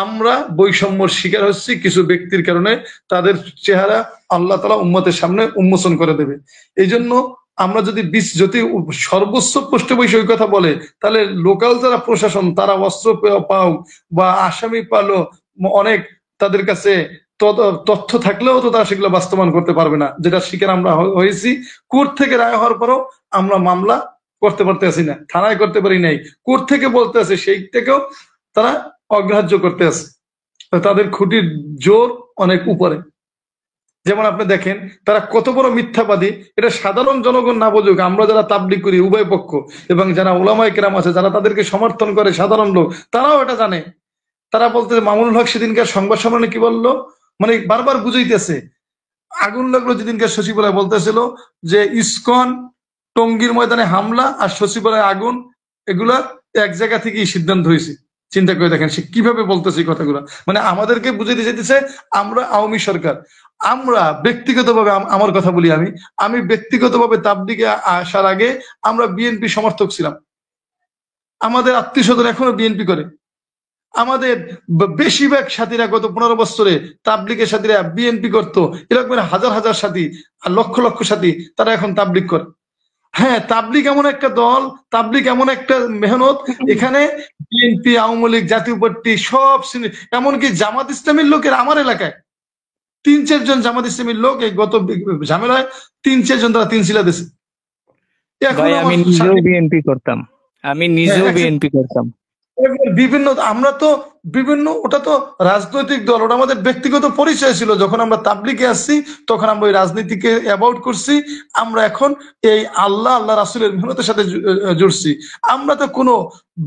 আমরা বৈষম্যর শিকার হচ্ছি কিছু ব্যক্তির কারণে। তাদের চেহারা আল্লাহ তাআলা উম্মতের সামনে উন্মোচন করে দেবে। এই জন্য আমরা যদি সর্বোচ্চ পোস্টে বসে ওই কথা বলে, তাহলে লোকাল যারা প্রশাসন তারা অস্ত্র পাও বা আসামি পালো অনেক, তাদের কাছে তথ্য থাকলেও তো তারা সেগুলো বাস্তবায়ন করতে পারবে না, যেটা শিকার আমরা হয়েছি। কোর্ট থেকে রায় হওয়ার পরও আমরা মামলা করতে পারতেছি না, থানায় করতে পারি নাই, কোর্ট থেকে বলতে আছে সেই থেকেও তারা অগ্রাহ্য করতে আছে। তাদের খুঁটির জোর অনেক উপরে। যেমন আপনি দেখেন তারা কত বড় মিথ্যাবাদী, এটা সাধারণ জনগণ না বুঝুক, আমরা যারা তাবলিগ করি উভয় পক্ষ এবং যারা ওলামায়ে কেরাম আছে যারা তাদেরকে সমর্থন করে সাধারণ লোক, তারাও এটা জানে। তারা বলতে মামুনুল হক সেদিনকার সংবাদ সম্মেলনে কি বললো, মানে বারবার বুঝাইতেছে। আগুন লাগলো যেদিনকে সচিবালয়, বলতেছিল যে ইসকন টঙ্গীর ময়দানে হামলা আর সচিবালয় আগুন, এগুলা এক জায়গা থেকেই সিদ্ধান্ত হয়েছে। চিন্তা করে দেখেন সে কিভাবে বলতেছে কথাগুলো, মানে আমাদেরকে বুঝাইতে চাইতেছে আমরা আওয়ামী সরকার। আমরা ব্যক্তিগতভাবে আমার কথা বলি, আমি ব্যক্তিগতভাবে তাবলিগে আসার আগে আমরা বিএনপি সমর্থক ছিলাম। আমাদের আত্মীয় স্বজন এখনো বিএনপি করে। আমাদের বেশিরভাগ সাথীরা গত 15 বছরে তাবলিগের সাথীরা বিএনপি করতো, এরকম হাজার হাজার সাথী আর লক্ষ লক্ষ সাথী তারা এখন তাবলিগ করে। হ্যাঁ, তাবলিগ এমন একটা দল, তাবলিগ এমন একটা মেহনত, এখানে বিএনপি, আওয়ামী লীগ, জাতীয় পার্টি সব এমনকি জামাত ইসলামের লোকের আমার এলাকায় 3-4 জন জামাত ইসলামের লোক এই গত ঝামেলায় 3-4 জন তারা 3 শিলা দিছে। এখন ভাই আমি আমার নিজেও বিএনপি করতাম, আমি হ্যাঁ, নিজেও বিএনপি করতাম। বিভিন্ন আমরা তো বিভিন্ন, ওটা তো রাজনৈতিক দল, ওটা আমাদের ব্যক্তিগত পরিচয় ছিল। যখন আমরা তাবলিগে আসছি তখন আমরা ওই রাজনীতিকে অ্যাভয়েড করছি। আমরা এখন এই আল্লাহ রাসূলের মেহনতের সাথে জুড়ছি। আমরা তো কোনো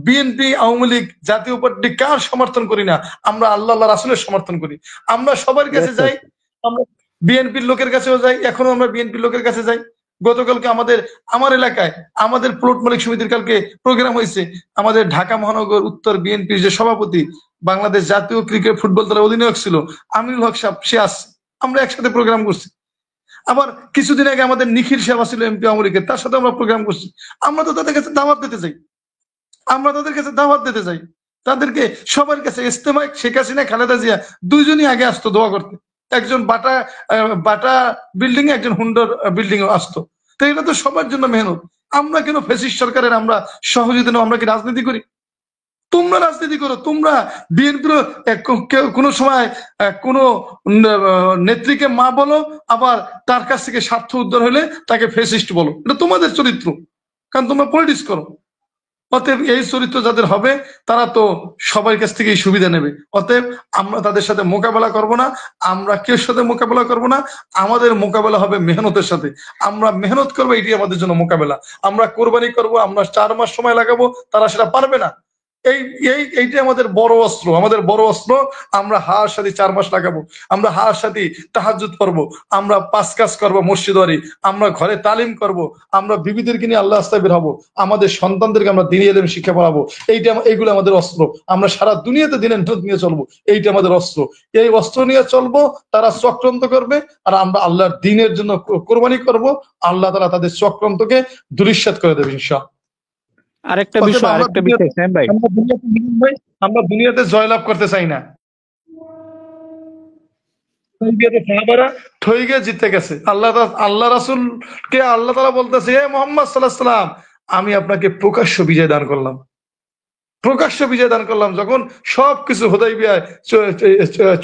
বিএনপি, আওয়ামী লীগ, জাতীয় পার্টি কার সমর্থন করি না, আমরা আল্লাহ রাসূলের সমর্থন করি। আমরা সবার কাছে Yes, যাই, sir. আমরা বিএনপির লোকের কাছেও যাই, এখনো আমরা বিএনপির লোকের কাছে যাই। গতকালকে আমার এলাকায় আমাদের প্লট মালিক সমিতির কালকে প্রোগ্রাম হয়েছে। আমাদের ঢাকা মহানগর উত্তর বিএনপির যে সভাপতি, বাংলাদেশ জাতীয় ক্রিকেট ফুটবল দলের অধিনায়ক ছিল আমিনুল হক সাহেব, সে আসছে, আমরা একসাথে প্রোগ্রাম করছি। আবার কিছুদিন আগে আমাদের নিখিল সাহেব ছিল এমপি আওয়ামী লীগের, তার সাথে আমরা প্রোগ্রাম করছি। আমরা তো তাদের কাছে দাওয়াত দিতে চাই, আমরা তাদের কাছে দাওয়াত দিতে চাই, তাদেরকে সবার কাছে। ইস্তেমায় শেখ হাসিনা, খালেদা জিয়া দুইজনই আগে আসতো দোয়া করতে। একজন বাটা বিল্ডিং এ, একজন হুন্ডার বিল্ডিং এ আসতো। তো এটা তো সবার জন্য মেহনত। আমরা কেন ফ্যাসিস্ট সরকারের আমরা সহযোগিতা নেব? আমরা কি রাজনীতি করি? তোমরা রাজনীতি করো, তোমরা বিএনপির কোন সময় কোন নেত্রীকে মা বলো, আবার তার কাছ থেকে স্বার্থ উদ্ধার হলে তাকে ফ্যাসিস্ট বলো। এটা তোমাদের চরিত্র, কারণ তোমরা পলিটিক্স করো। অতএব এই চরিত্র যাদের হবে তারা তো সবার কাছ থেকেই সুবিধা নেবে। অতএব আমরা তাদের সাথে মোকাবেলা করব না, আমরা কেউ সাথে মোকাবেলা করব না। আমাদের মোকাবেলা হবে মেহনতের সাথে। আমরা মেহনত করবো, এটি আমাদের জন্য মোকাবেলা। আমরা কোরবানি করব, আমরা 4 মাস সময় লাগাবো, তারা সেটা পারবে না। এইটা আমাদের বড় অস্ত্র, আমাদের বড় অস্ত্র। আমরা হার সাথে 4 মাস লাগাবো, আমরা হার সাথে তাহাজ্জুদ পড়বো, আমরা 5 কাজ করবো মসজিদে, আমরা ঘরে তালিম করব, আমরা বিবিদেরকে নিয়ে আল্লাহ রাস্তায় বের হবো, আমাদের সন্তানদেরকে আমরা দ্বীনি ইলম শিক্ষা পড়াবো। এইগুলো আমাদের অস্ত্র। আমরা সারা দুনিয়াতে দিনের নিয়ে চলবো, এইটা আমাদের অস্ত্র। এই অস্ত্র নিয়ে চলবো, তারা চক্রান্ত করবে, আর আমরা আল্লাহর দ্বীনের জন্য কোরবানি করব। আল্লাহ তাআলা তাদের চক্রান্তকে ধূলিসাৎ করে দেবে ইনশাআল্লাহ। আরেকটা অতএব বিষয়, সাহেব ভাই, আমরা দুনিয়াতে জয়লাভ করতে চাই না। সাহাবারা ঠইগে জিতে গেছে। আল্লাহ রাসূলকে আল্লাহ তাআলা বলতেছে, হে মুহাম্মদ সাল্লাল্লাহু আলাইহি ওয়াসাল্লাম, আমি আপনাকে প্রকাশ্য বিজয় দান করলাম, প্রকাশ্য বিজয় দান করলাম। যখন সবকিছু হুদাইবিয়ায়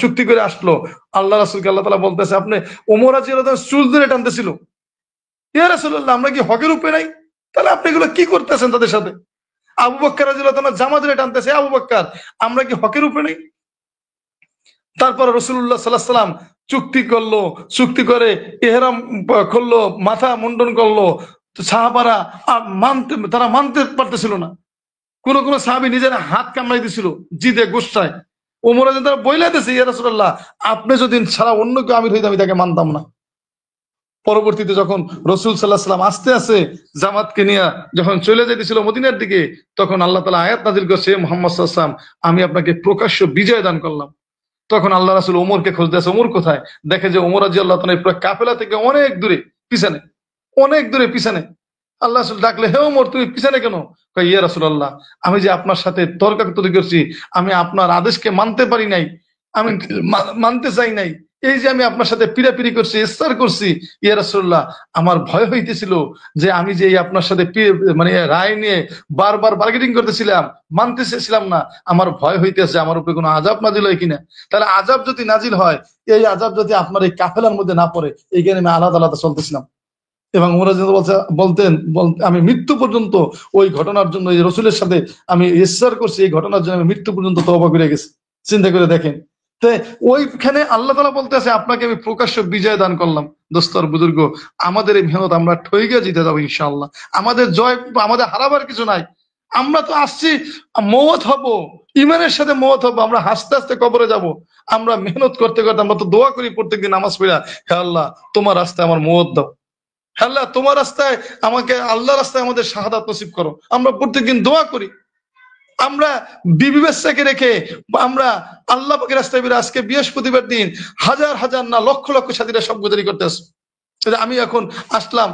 চুক্তি করে আসলো, আল্লাহ রাসূলকে আল্লাহ তাআলা বলতেছে, আপনি ওমর রাদিয়াল্লাহু আনহু চুল ধরে টানতেছিল, ইয়া রাসূলুল্লাহ, আমরা কি হকের উপরে নাই? তাহলে আপনি এগুলো কি করতেছেন তাদের সাথে? আবু বকর রাদিয়াল্লাহু আনহু জামা ধরে টানতেছে, আবু বকর, আমরা কি হকের উপরে নেই? তারপর রাসূলুল্লাহ সাল্লাল্লাহু আলাইহি ওয়াসাল্লাম চুক্তি করলো, চুক্তি করে ইহরাম করলো, মাথা মুন্ডন করলো। সাহাবারা তারা মানতে পারতেছিল না। কোন কোন সাহাবী নিজের হাত কামড়াই দিছিল জিদে গুসায়। ওমর তারা বইলাইতেছে, ইয়া রাসূলুল্লাহ, আপনি যদি ছাড়া অন্য কেউ আমির হইতে আমি তাকে মানতাম না। পরবর্তীতে যখন রসুল সাল্লাল্লাহু আলাইহি ওয়াসাল্লাম আস্তে আস্তে জামাতকে নিয়ে যখন চলে যেতেছিল মদিনার দিকে, তখন আল্লাহ তাআলা আয়াত নাযিল করছে, মুহাম্মদ সাল্লাল্লাহু আলাইহি ওয়াসাল্লাম, আমি আপনাকে প্রকাশ্য বিজয় দান করলাম। তখন আল্লাহ রাসূল ওমরকে খুঁজতেছে, ওমর কোথায়? দেখে যে ওমর রাদিয়াল্লাহু তাআলা পুরো কাফেলা থেকে অনেক দূরে পিছনে, অনেক দূরে পিছনে। আল্লাহ রাসূল ডাকলে, হে ওমর, তুমি পিছনে কেন? কয়, ইয়া রাসূলুল্লাহ, আমি যে আপনার সাথে তর্কাতর্কি করছি, আমি আপনার আদেশকে মানতে পারি নাই, আমি মানতে চাই নাই। এই যে আমি আপনার সাথে পিড়াপিড়ি করছি, ইসরার করছি, ইয়া রাসূলুল্লাহ, আমার ভয় হইতেছিল যে আমি যে আপনার সাথে মানে রায় নিয়ে বারবার বার্গেনিং করতেছিলাম, মানতে চেয়েছিলাম না, আমার ভয় হইতেছে আমার উপরে কোনো আযাব নাজিল হয় কিনা। তাহলে আযাব যদি নাজিল হয়, এই আযাব যদি আপনার এই কাফেলার মধ্যে না পড়ে, এইখানে আমি আলাদা আলাদা চলতেছিলাম। এবং ওমর বলতেন, আমি মৃত্যু পর্যন্ত ওই ঘটনার জন্য, এই রসুলের সাথে আমি ইসরার করছি, এই ঘটনার জন্য আমি মৃত্যু পর্যন্ত তওবা করে গেছি। চিন্তা করে দেখেন। তো ওইখানে আল্লাহ তাআলা বলতেছে, আপনাকে আমি প্রকাশ্য বিজয় দান করলাম। দোস্তর বুজুর্গ, আমাদের এই মেহনত আমরা ঠইগে জিতে যাবো ইনশাআল্লাহ। আমাদের জয়, আমাদের হারাবার কিছু নাই। আমরা তো আসছি মওত হব, ইমানের সাথে মওত হব, আমরা হাসতে হাসতে কবরে যাব। আমরা মেহনত করতে করতে আমরা তো দোয়া করি প্রত্যেকদিন নামাজ পড়া, হে আল্লাহ, তোমার রাস্তায় আমার মওত দাও, আল্লাহ তোমার রাস্তায় আমাকে, আল্লাহ রাস্তায় আমাদের শাহাদাত নসিব করো। আমরা প্রত্যেকদিন দোয়া করি। আমরা বিবি বাচ্চাকে রেখে আমরা আল্লাহ পাকের রাস্তায় বের। আজকে বৃহস্পতিবার দিন হাজার হাজার না লক্ষ লক্ষ সাথীরা সব গুজারি করতে আসে। আমি এখন আসলাম,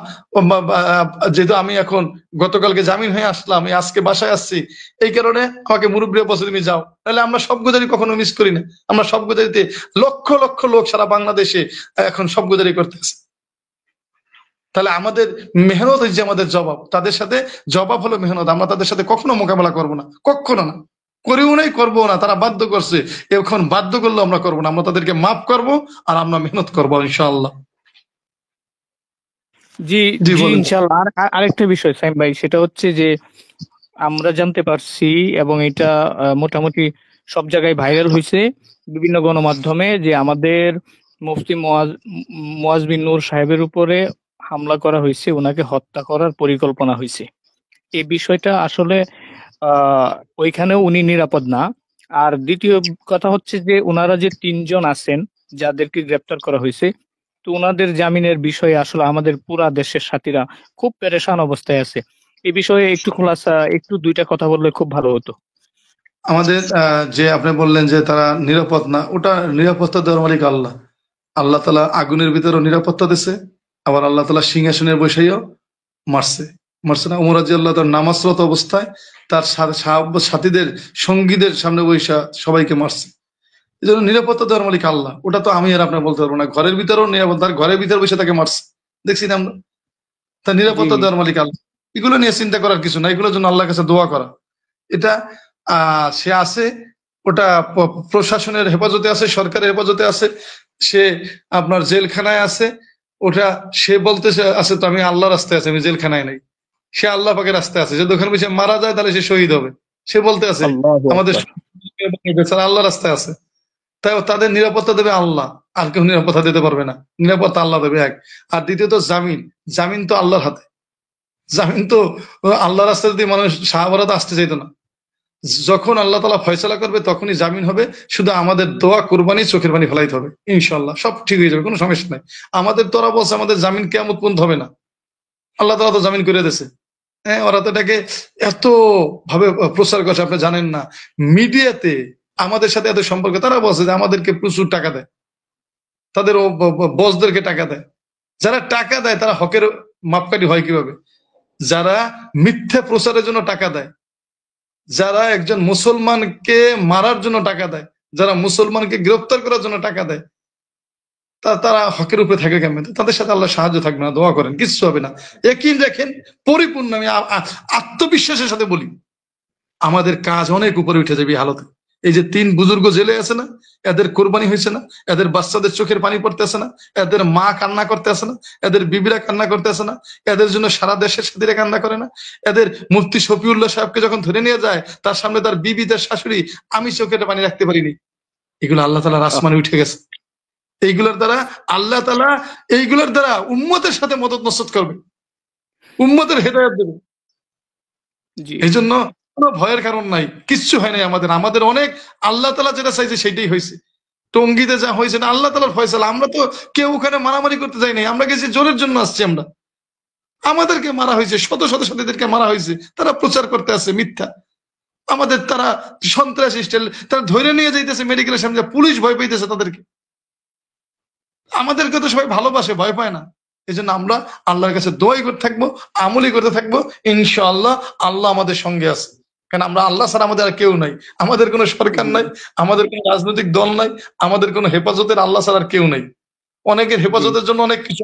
যেহেতু আমি এখন গতকালকে জামিন হয়ে আসলাম, আজকে বাসায় আসছি, এই কারণে আমাকে মুরব্বীরা বলছে তুমি যাও। তাহলে আমরা সব গুজারি কখনো মিস করি না। আমরা সব গুজারিতে লক্ষ লক্ষ লোক সারা বাংলাদেশে এখন সব গুজারি করতেছে। তাহলে আমাদের মেহনত হচ্ছে আমাদের জবাব, তাদের সাথে জবাব হলো মেহনত। আমরা তাদের সাথে কখনো মোকাবেলা করব না, কখনো না, করিও নাই, করবো না। তারা বাধ্য করছে, এখন বাধ্য করলে আমরা করবো না, আমরা তাদেরকে মাফ করব আর আমরা মেহনত করবো ইনশাআল্লাহ। জি জি জি বলেন। ইনশাল্লাহ। আরেকটা বিষয় সাইম ভাই, সেটা হচ্ছে যে আমরা জানতে পারছি এবং এটা মোটামুটি সব জায়গায় ভাইরাল হয়েছে বিভিন্ন গণমাধ্যমে, যে আমাদের মুফতি মুয়াজ বিন নূর সাহেবের উপরে হামলা করা হয়েছে, ওনাকে হত্যা করার পরিকল্পনা হয়েছে। এই বিষয়টা আসলে ওইখানেও উনি নিরাপদ না। আর দ্বিতীয় কথা হচ্ছে যে ওনারা যে তিনজন আছেন যাদেরকে গ্রেপ্তার করা হয়েছে, তো ওনাদের জামিনের বিষয়ে আসলে আমাদের পুরা দেশের সাথীরা খুব পেরেশান অবস্থায় আছে। এই বিষয়ে একটু খোলাসা, একটু দুইটা কথা বললে খুব ভালো হতো। আমাদের যে আপনি বললেন যে তারা নিরাপদ না, ওটা নিরাপত্তা দেওয়ার মালিক আল্লাহ। আল্লাহ তালা আগুনের ভিতরেও নিরাপত্তা দিছে, আবার আল্লাহ তালা সিংহাসনের বসাইও মারছে। মারছে না? উমর রাদিয়াল্লাহু তাআলা নামাজরত অবস্থায় তার সাথীদের, সঙ্গীদের সামনে বৈশা সবাইকে মারছে। এই জন্য নিরাপত্তা দেওয়ার মালিক আল্লাহ, ওটা তো আমি আর আপনার বলতে পারবো না। ঘরের ভিতরেও নিরাপত্তা, তার ঘরের ভিতরে বসে তাকে মারছে, দেখছি না আমরা? তার জি নিরাপত্তা দেওয়ার মালিক আল্লাহ। এগুলো নিয়ে চিন্তা করার কিছু না, এগুলোর জন্য আল্লাহর কাছে দোয়া করা। এটা সে আছে, ওটা প্রশাসনের হেফাজতে আছে, সরকারের হেফাজতে আছে, সে আপনার জেলখানায় আছে, ওটা সে বলতেছে আছে তো আমি আল্লাহ রাস্তায় আছে, আমি জেলখানায় নাই। সে আল্লাহ পাকের রাস্তায় আছে, যদি ওখানে বসে মারা যায় তাহলে সে শহীদ হবে। সে বলতে আছে আল্লাহু আমাদের আকবার। আল্লাহ রাস্তায় আছে। তাই তাদের নিরাপত্তা দেবে আল্লাহ, আর কেউ নিরাপত্তা দিতে পারবে না। নিরাপত্তা আল্লাহ দেবে এক। আর দ্বিতীয়ত জামিন, জামিন তো আল্লাহর হাতে। জামিন তো আল্লাহ রাস্তা দিয়ে মানুষ সাহাবারা তো আসতে চাইতো না। যখন আল্লাহ তালা ফয়সালা করবে তখনই জামিন হবে। শুধু আমাদের দোয়া, কুরবানি, চোখের পানি ফেলাইতে হবে, ইনশাল্লাহ সব ঠিক হয়ে যাবে, কোনো সমস্যা নাই। আমাদের তোরা বলছে আমাদের জামিন কিয়ামত পর্যন্ত হবে না, আল্লাহ তালা তো জামিন করে দিয়েছে। হ্যাঁ, ওরা তো এটাকে এত ভাবে প্রচার করছে, আপনি জানেন না। মিডিয়াতে আমাদের সাথে এত সম্পর্ক, তারা বলছে যে আমাদেরকে প্রচুর টাকা দেয়, তাদের বসদেরকে টাকা দেয়। যারা টাকা দেয় তারা হকের মাপকাঠি হয় কিভাবে? যারা মিথ্যা প্রচারের জন্য টাকা দেয়, যারা একজন মুসলমানকে মারার জন্য টাকা দেয়, যারা মুসলমানকে গ্রেফতার করার জন্য টাকা দেয়, তারা হকের উপরে থাকে কেমন? তাদের সাথে আল্লাহ সাহায্য থাকবে না, দোয়া করেন, কিচ্ছু হবে না। একই দেখেন, পরিপূর্ণ আমি আত্মবিশ্বাসের সাথে বলি, আমাদের কাজ অনেক উপরে উঠে যাবে এই হালতে। এই যে 3 বুজুর্গ জেলে আছে না, এদের কোরবানি হয়েছে না, এদের বাচ্চাদের চোখের পানি পড়তেছে না, এদের মা কান্না করতে আসে না, এদের বিবিরা কান্না করতে আসে না, এদের জন্য সারা দেশের সাথীরা কান্না করে না। এদের মুফতি শফিউল্লাহ সাহেবকে যখন ধরে নিয়ে যায়, তার সামনে তার বিবি, তার শাশুড়ি, আমি চোখের পানি রাখতে পারিনি। এগুলো আল্লাহ তাআলার আহ, আসমানে উঠে গেছে। এইগুলোর দ্বারা আল্লাহ তাআলা, এইগুলোর দ্বারা উম্মতের সাথে মদদ নসরত করবে, উম্মতের হেদায়েত দেবে। জি এই জন্য কোনো ভয়ের কারণ নাই, কিচ্ছু হয় নাই আমাদের। আমাদের অনেক, আল্লাহ তাআলা যেটা চাইছে সেটাই হয়েছে। টঙ্গীতে যা হয়েছে না, আল্লাহ তাআলার ফয়সালা। আমরা তো কেউ ওখানে মারামারি করতে যাই নাই, আমরা গেছি জোরের জন্য আসছি আমরা। আমাদেরকে মারা হয়েছে, শত শত সাথীদেরকে মারা হয়েছে, তারা প্রচার করতে আসে মিথ্যা। আমাদের তারা সন্ত্রাসী স্টাইল, তারা ধরে নিয়ে যাইতেছে মেডিকেলের সামনে, পুলিশ ভয় পাইতেছে তাদেরকে। আমাদেরকে তো সবাই ভালোবাসে, ভয় পায় না। এই জন্য আমরা আল্লাহর কাছে দোয়াই করতে থাকবো, আমলি করতে থাকবো, ইনশাআল্লাহ আল্লাহ আমাদের সঙ্গে আছে। কারণ আমরা আল্লাহ ছাড়া আমাদের আর কেউ নাই, আমাদের কোনো সরকার জি নাই, আমাদের কোনো রাজনৈতিক দল নাই, আমাদের কোনো হেফাজতের আল্লাহ ছাড়া আর কেউ নাই। অনেকের জি হেফাজতের জন্য অনেক কিছু,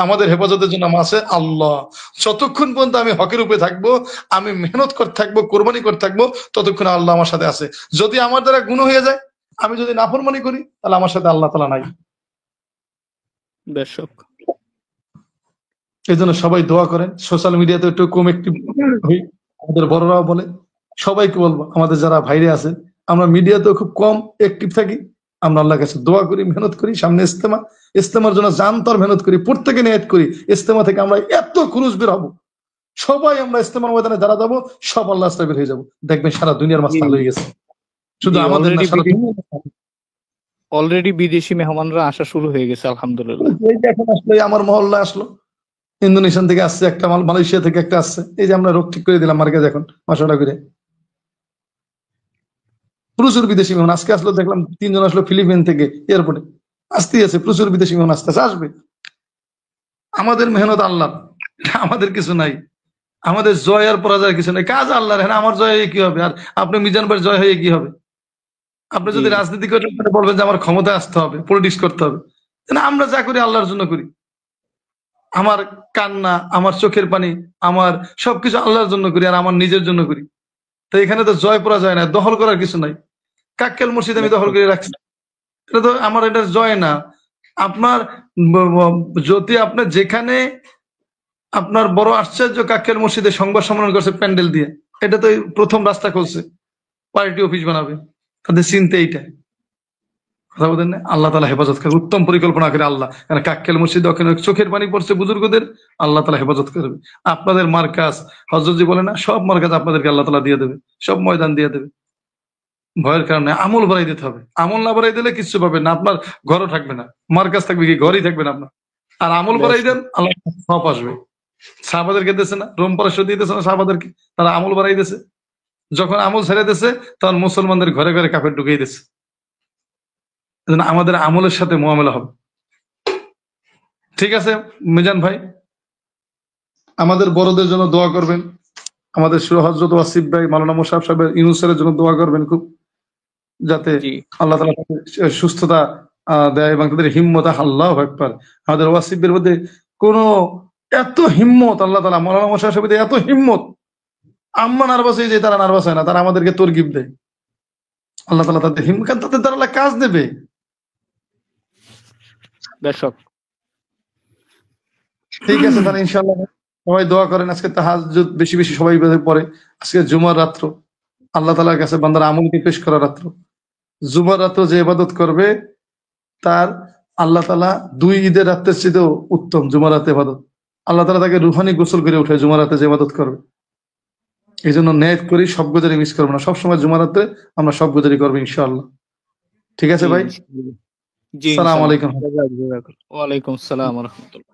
আমাদের হেফাজতের জন্য আছে আল্লাহ। যতক্ষণ পর্যন্ত আমি হকের উপরে থাকবো, আমি মেহনত করতে থাকবো, কোরবানি করতে থাকবো, ততক্ষণ আল্লাহ আমার সাথে আছে। যদি আমার দ্বারা গুণ হয়ে যায়, আমি যদি নাফরমানি করি, তাহলে আমার সাথে আল্লাহ তাআলা নাই। দর্শক। এই জন্য সবাই দোয়া করেন। সোশ্যাল মিডিয়াতে একটু কম অ্যাক্টিভ হই, আমাদের বড়রাও বলে। সবাইকে বলবো, আমাদের যারা ভাইরে আছেন, আমরা মিডিয়াতেও খুব কম অ্যাক্টিভ থাকি। আমরা আল্লাহর কাছে দোয়া করি, মেহনত করি। সামনে ইস্তেমা, ইস্তেমার জন্য জানতর মেহনত করি, প্রত্যেকে নিয়ত করি ইস্তেমা থেকে আমরা এত খুরুজ বের হবো। সবাই আমরা ইস্তেমার ময়দানে যারা যাবো, সব আল্লাহ রাস্তায় বের হয়ে যাবো। দেখবেন সারা দুনিয়ার জি মাস্তান হয়ে গেছে, শুধু জি আমাদের না, সারা দুনিয়ার। অলরেডি বিদেশি মেহমানরা আসা শুরু হয়ে গেছে আলহামদুলিল্লাহ। এই যে এখন আসলো, এই আমার মহল্লা আসলো, ইন্দোনেশিয়ান থেকে আসছে একটা, মালয়েশিয়া থেকে একটা আসছে। এই যে আমরা রোগ ঠিক করে দিলাম মার্কেজ, এখন 500 টাকা করে। প্রচুর বিদেশি মেহমান আজকে আসলো, দেখলাম 3 জন আসলো ফিলিপিন থেকে এয়ারপোর্টে। আসতেই আছে, প্রচুর বিদেশি মেহমান আসতেছে, আসবে। আমাদের মেহনত আল্লাহ, আমাদের কিছু নাই। আমাদের জয় আর পরাজয়ের কিছু নাই, কাজ আল্লাহর। হ্যাঁ, আমার জয় হয়ে কি হবে? আর আপনি মিজান ভাইয়ের জয় হয়ে কি হবে? আপনি জি যদি রাজনীতি করেন তাহলে বলবেন যে আমার ক্ষমতায় আসতে হবে, পলিটিক্স করতে হবে। না, আমরা যা করি আল্লাহর জন্য করি। আমার কান্না, আমার চোখের পানি, আমার সবকিছু আল্লাহর জন্য করি আর আমার নিজের জন্য করি। তো এখানে তো জয় পরা যায় না, দখল করার কিছু নাই। কাক্কেল মসজিদ আমি দখল করে রাখছি, এটা তো আমার, এটা জয় না। আপনার যদি আপনার যেখানে আপনার বড় আশ্চর্য, কাক্কেল মসজিদে সংবাদ সম্মেলন করছে প্যান্ডেল দিয়ে, এটা তো প্রথম রাস্তা খুলছে পার্টি অফিস বানাবে, তাদের চিন্তা এইটা। কথা বলেন না, আল্লাহ তালা হেফাজত করে, উত্তম পরিকল্পনা করে আল্লাহ। কারণ কাক্কেল মসজিদে ওখানে চোখের পানি পড়ছে বুজুর্গদের, আল্লাহ তালা হেফাজত করবে। আপনাদের মার্কাজ, হযরতজি বলে না, সব মার্কাজ আপনাদেরকে আল্লাহ তালা দিয়ে দেবে, সব ময়দান দিয়ে দেবে। ভয়ের কারণে আমল বাড়াই দিতে হবে। আমল না বাড়াই দিলে কিছু পাবে না, আপনার ঘরও থাকবে না, মার্কাজ থাকবে কি, ঘরই থাকবে না আপনার। আর আমল বাড়াই দেন, আল্লাহ সব আসবে। সাহাবাদেরকে দিয়েছে না, রোম পারস্য দিতেছে না সাহাবাদেরকে, তারা আমল বাড়াই দিয়েছে। যখন আমল ছেড়ে দিয়েছে, তখন মুসলমানদের ঘরে ঘরে কাফের ঢুকিয়ে দিয়েছে। আমাদের আমলের সাথে মোয়ামেলা হবে। ঠিক আছে মিজান ভাই, আমাদের বড়দের জন্য দোয়া করবেন। আমাদের হযরত ওয়াসিফ ভাই, মাওলানা মোশাররফ সাহেব, ইউনূস স্যারের জন্য দোয়া করবেন খুব, যাতে জি আল্লাহ তাআলা তাদের সুস্থতা দেয় এবং তাদের হিম্মত। আল্লাহু আকবার। আমাদের ওয়াসিফের মধ্যে কোন এত হিম্মত, আল্লাহ তাআলা মাওলানা মোশাররফ সাহেবের এত হিম্মত, আম্মা নার্ভাস হয়ে যায়, তারা নার্ভাস হয় না, তারা আমাদেরকে তরগিব দেয়। আল্লাহ তাআলা তাদের হিম্মত, তাদের দ্বারা আল্লাহ কাজ দেবে। দর্শক, ঠিক আছে, তাহলে ইনশাআল্লাহ সবাই দোয়া করেন। আজকে তাহাজ্জুদ বেশি বেশি সবাই পড়ে। আজকে জুমার রাত্র, আল্লাহ তাআলার কাছে বান্দার আমলকে পেশ করার রাত্র। জুমার রাত্র যে ইবাদত করবে, তার আল্লাহ তাআলা 2 ঈদের রাত্রের চেয়েও উত্তম জুমার রাতে ইবাদত। আল্লাহ তাআলা তাকে রুহানি গোসল করে উঠে জুমার রাতে যে ইবাদত করবে। এই জন্য নিয়ত করি সব গুজারি মিস করবো না, সবসময় জুমার রাতে আমরা সব গুজারি করবো ইনশাআল্লাহ। ঠিক আছে জি ভাই, ইনশাআল্লাহ। জি সালাম ইনশাআল্লাহ। আলাইকুম। ওয়ালাইকুম আসসালাম ওয়া রাহমাতুল্লাহ।